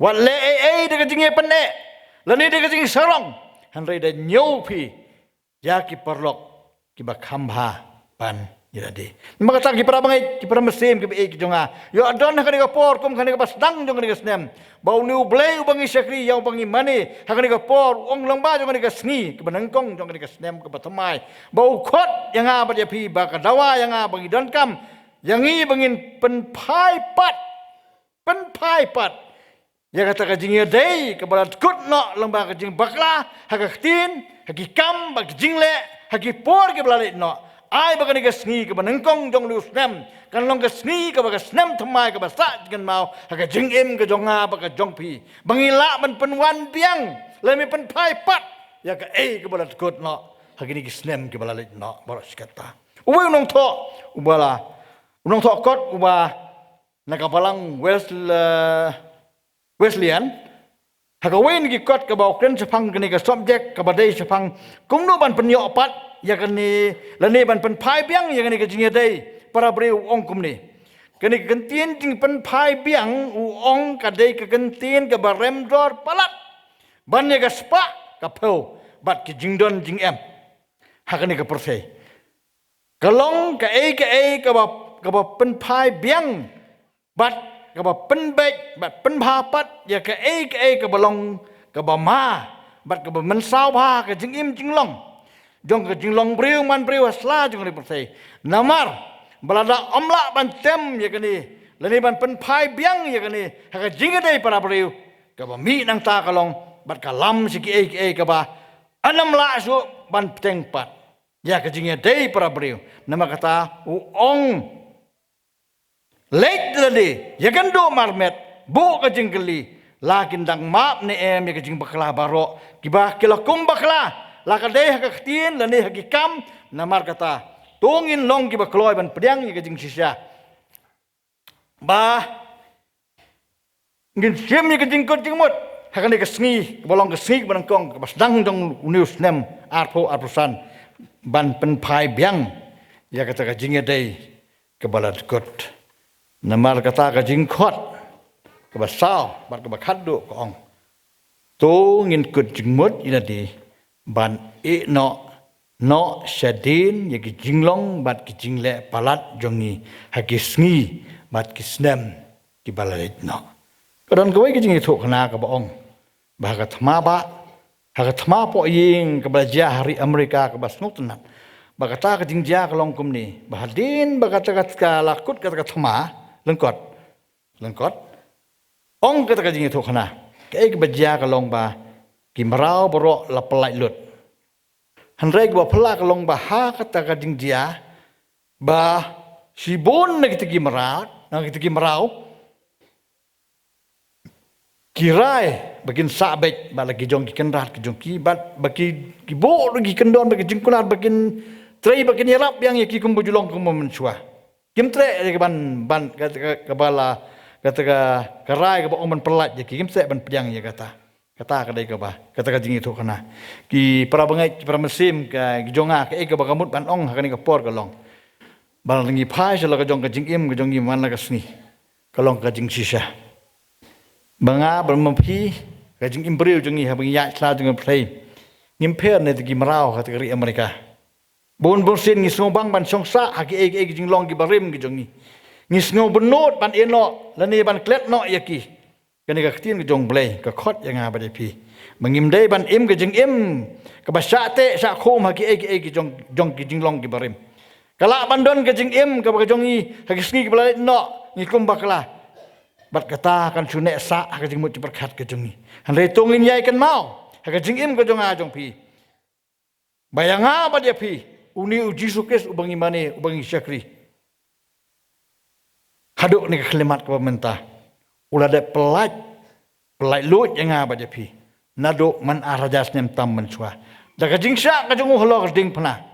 walle da kajing pen lani da kajing sarong hanrei da nyopi ya ki parlok ki ba khambha ban yaldi maka tak ki para bangai ki para mesim ki jonga yo adon ka ni ka por kum ka ni ka basdang jong ni ka snem bau ni ublei ubangi syakri yang ubangi mani hakani ka por ong lamba jong ni ka sngi ka banangkong jong ni ka snem ka batamai bau khot yang apa dia pi ba ka dawa yang bangi don kam yang i bangin pen phai pat ya kata ka jing dei ka balat kut no lamba ka jing bakla hakatin hakikam ba jing le hakipor ke balat no ai ba ka ni ka sngi ka banangkong jong lu snem kan long ka sngi ka ba ka snem thamai ka ba sa kan mau ha ka jing em ka jong ba ka jong pi bangila man penwan biang le mi pen phai pat ya ka ka balat kot no ha ki ni ka snem ka balat no baros kata uwe nong tho ubala nong tho kot uba na ka palang Wesleyan ha ka wen ki kot ka ba kren chapang ka ni ka subject ka ba dei chapang kung no ban penyo pat ya kani lani ban pen phai biang ya kani ka jing dei para breu ong kumni kani kentien jing pen phai biang ong ka dei ka kentien ka barem dor palat ban ya ka spa ka pho bat ki jing don jing em ha kani ka persei kalong ka ka ba pen phai biang bat ka ba pen bek bat pen pha pat ya ka ka balong ka ba ma bat ka ba men sao pha ka jing im jing long jong ke jing long briu man briu asla jong ni persei namar balada omla ban tem ya kani lani ban pen phai biang ya kani ha ka jing dei para briu ka ba mi nang ta kalong bat ka lam si ki ka ba anam la su ban teng pat ya ka jing dei para briu nama kata ong late ladi ya kan do marmet bu ka jing geli lakin dang map ne em ya ka jing bakla baro kiba kilakum bakla lakadei hakatien lani hakikam namar kata tungin long ki bakloi ban pediang ni kajing sisya ba ngin sim ni kajing kot jing mot hakani ka sngi bolong ka sngi ban kong ka basdang dong news nem arpusan ban pen phai biang ya kata ka jing dei ke balat kot namar kata ka jing khot ke basau bat ke bakhadu ko ong tu ngin kut jingmut ina di ban no shadin ye ki jinglong bat ki jingle palat jongi hakisngi bat ki snem ki balat no kadon ko ki jingi thok na ka ba ong ba ka thma ba ha ka thma po ying ka belajar hari Amerika ka basnuk tenan ba kata ka jingja ka long kum ni ba hadin ba kata ka lakut ka thma lengkot ong ka ka jingi thok na ke ka belajar ka long ba ki marau bro la pelai lut hanrei ka phala ka long ba ha kata ka jingja ba sibon na kita ki marau kirai bakin sabek balagi jong ki kenrat ki jong ki bat bagi ki bo lagi kendon bagi jingkular bakin trei bakin yarap yang ki kumbu julong kumbu mensua kim tre ke ban kata bala kata karai ke ong ban pelat je ki kim tre ban piang ya kata ka dai ka ba kata ka jingi tu kana ki para bangai para mesim ka jonga ke bagamut ban ong hakani ka por ka long bal ngi phai sala ka jong ka jingim ka jongi man la ka sni ka long ka jing sisa banga bermempi kajing imbril jungi habang ya sla jungi play ngimper ne tigi marau kategori Amerika bon sin ngisno bang ban songsa haki eg jing long gi barim gi jungi ngisno benot ban eno lani ban klet no yaki kani ka ktin gi jong blay ka khot yang ba de pi mangim dei ban im gi jing im ka basate sa khom haki eg jong gi jing long gi barim kala bandon gi jing im ka ba jongi haki sngi gi blay no ngikum bakla bat kata kan sunek sa ka jing mut berkat ke jungi han re tongin yai kan mau ha ka jing im ka jonga jong pi bayanga ba dia pi uni uji sukes ubangi mane ubangi syakri haduk ni kelimat ka pemerintah ulah de pelai lut yang ba dia pi nado man arajas nem tam mensua da ka jing sa ka jongu holo ka ding pna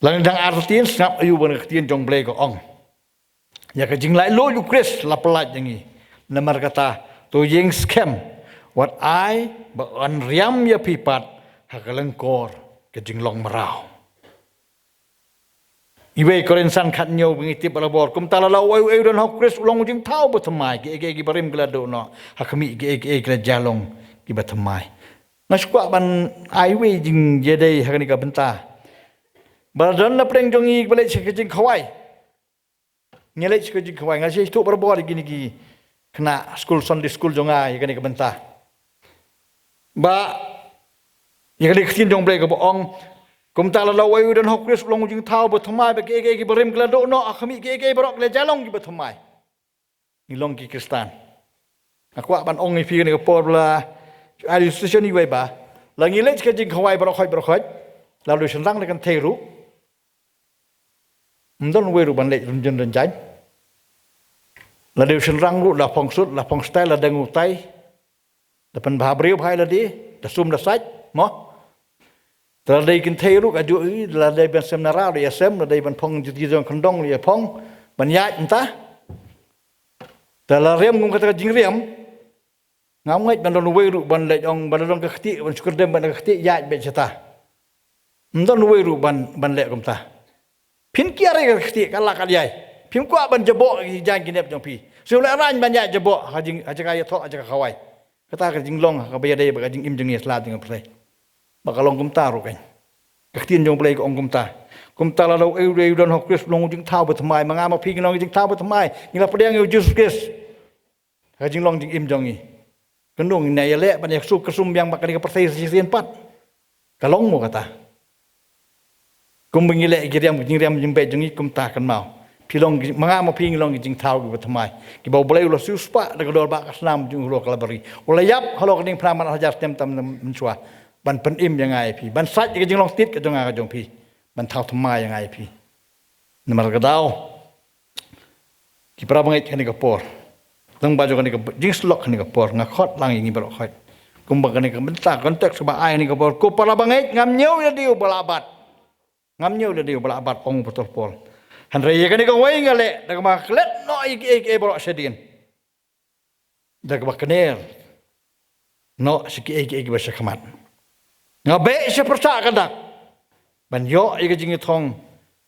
lang dang artin snap ayu ban khtien jong blay ko ong ya ka jing lai lo yu kris la pelat jangi namar kata to yeng scam what I ba an riam ya pipat hakalang kor ka jing long marau iwe korensan khat nyo bingi tip ala bor kum tala la wai don hok kris long jing thau ba thamai ki ege barim glado no hakami ege kla jalong ki ba thamai ngasukwa ban ai we jing jedei hakani ka benta badan na preng jongi balik sekejing kawai ngelek sekejing kawai ngasih itu berbor gini ki kena school Sunday school jonga yakani ke bentah ba yakani ktin jong blai ke boong kum ta la lawai dan hokris long jing thau bo thamai ba ke berim glado no akhami ke berok le jalong ki ba thamai ni long ki kristan aku ban ong ni fi ni ke por la ali station ni wai ba la ngelek sekejing kawai berok lalu senang dengan teru mendon weru ban lek runjen renjai la deu senrang lu la phong sut la phong style la dengu tai depan bahabriu bhai la di da sum da saj mo tra dei kin teru ka ju la dei ban seminara ya sem la dei ban phong ji jong kondong ya phong ban ya entah ta la rem ngum kata jing rem ngam ngai ban don weru ban lek ong ban don ka khti ban syukur dem ban ka khti ya be chata mendon weru ban lek kum ta pin kiare ka khti kala kaliai pim kwa ban jebo jang kinep jong pi so la ran ban ya jebo hajing aja ya tho aja khawai kata ka jing long ka ba dei ba jing im jing isla jing play ba kalong kum ta ru kan ka tin jong play ko ong kum ta la lo eu don hok kris long jing thau ba thamai manga ma pi long jing thau ba thamai ni la pedang eu jus kris ka jing long jing im jong ni kendung nei le ban ya su kesum yang bakal ka persai sisian pat kalong mo kata kum bingile giriam jing be jing kum ta kan mau pilong manga ma ping long jing thau ki thamai ki bau blai lo su spa da dol ba kasnam jing lo kalabari ola yap halo ning praman hajar tem tam mensua ban pen im yang ai pi ban sat ki jing long tit ka jonga ka jong pi ban thau thamai yang ai pi namar ka dau ki pra bangai kan ka por tang ba jo kan ka jing slok kan ka por nga khot lang ngi bro khot kum ba kan ka bentak kontek ba ai ni ka por ko para bangai ngam nyau ya diu balabat ngamnya udah dia belabat ong betul pol. Handre ye kan ikong wai ngale, dak mak let no ik borok sedin. Dak mak kener. No siki ik basa khamat. Ngabe se persa kadak. Ban yo ik jing thong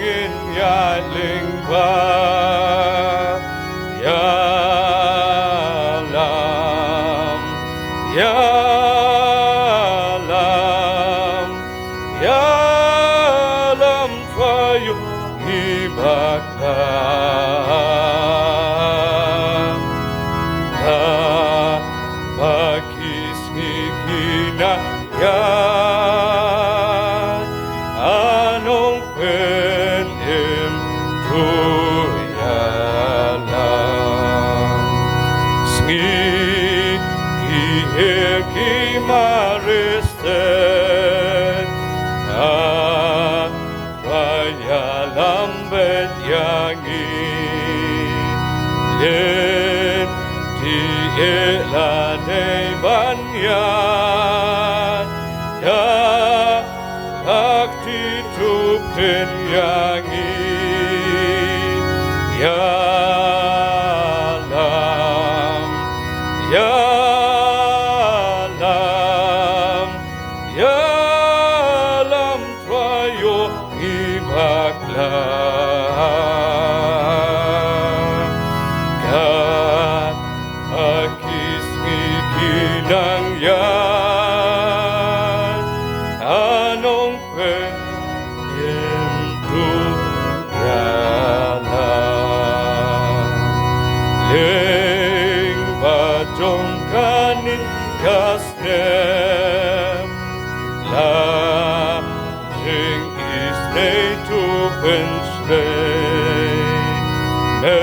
in ya ling ba ya lam ya lam ya lam fayu ibaka bakis mikina ya anong penim tu ya lam sngi ki maristen ya lambet yangi len ti elane banyan ya akti tupten yangi ya lam ya lam ya lam twayo ibakla kat akis mikinang yan anong penyentu yalam ling bajong kanin kasnem la jing isnei tu penstei me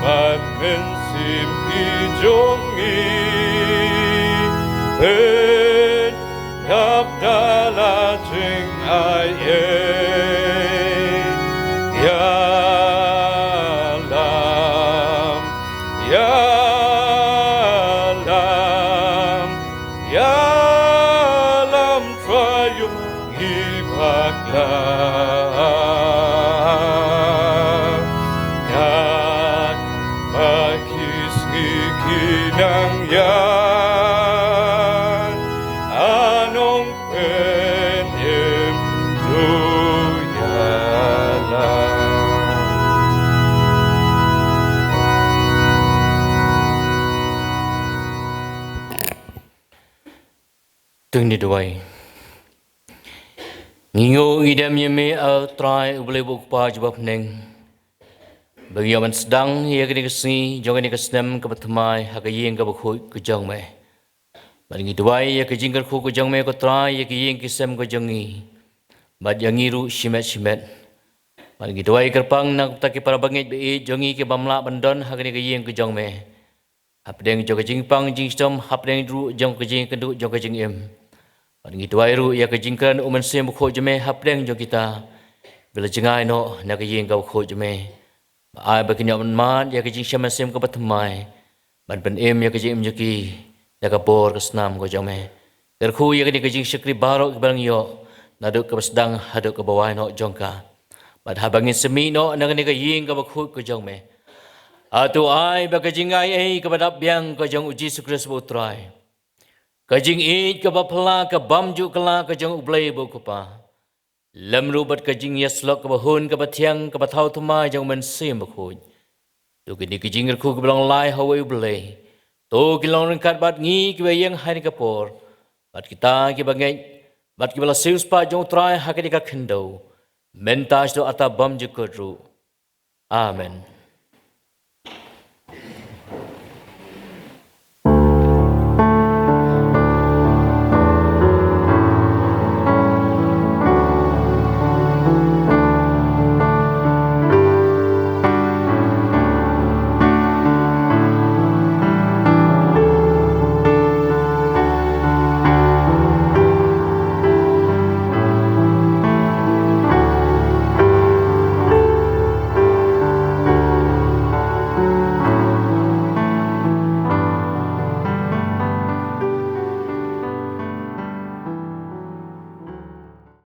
bat mensim ki jongi pen ngap dala jing ai ya lam ya lam ya lam trayo ibakla kat bakis ikinang yan anong penyem tu yalam
Từng đi đuổi Ngingo idam yeme al try boleh buka jawab neng bagi yang sedang ia kini kesini jangan ni kesenam ke bertemai hakayi yang ke berkhui ke jang me bagi dua ia ke jingkar khu ke jang me ke try ia ke yang kesem ke jangi bad yang iru shimet bagi dua ia kerpang nak taki para bangit be jangi ke bamla bandon hakani ke yang ke jang me apdeng jong ke jingpang jingstom apdeng ru jong ke jing kenduk jong ke jing em bagi dua iru ia ke jingkran uman sem berkhui jeme apdeng jong kita bila jengai no nak ke yang ke berkhui jeme ai bagi nyaman mat ya kejing syam sem ke bertemai ban ben em ya kejing mjuki ya ka bor ke senam ko jome terkhu ya kejing syakri barok ke barang yo naduk ke sedang haduk ke bawah no jongka bad habangin semi no nang ni ke ying ke bakhu ko jome atu ai ba kejing ai ke badap biang ko jong uji sukres butrai kejing it ke bapla ke bamju kala ke jong ublai bu kupa lam rubat kajing yaslok ke bahun ke batiang ke bathau thumai jang men sim bakhuj tu kini kajing rku ke belang lai hawai blai tu kilong rengkat bat ngi ke yang hai ke por bat kita ke bangai bat ke bala sius pa jong trai hakadi ka khendo mentas do ata bam jukru amen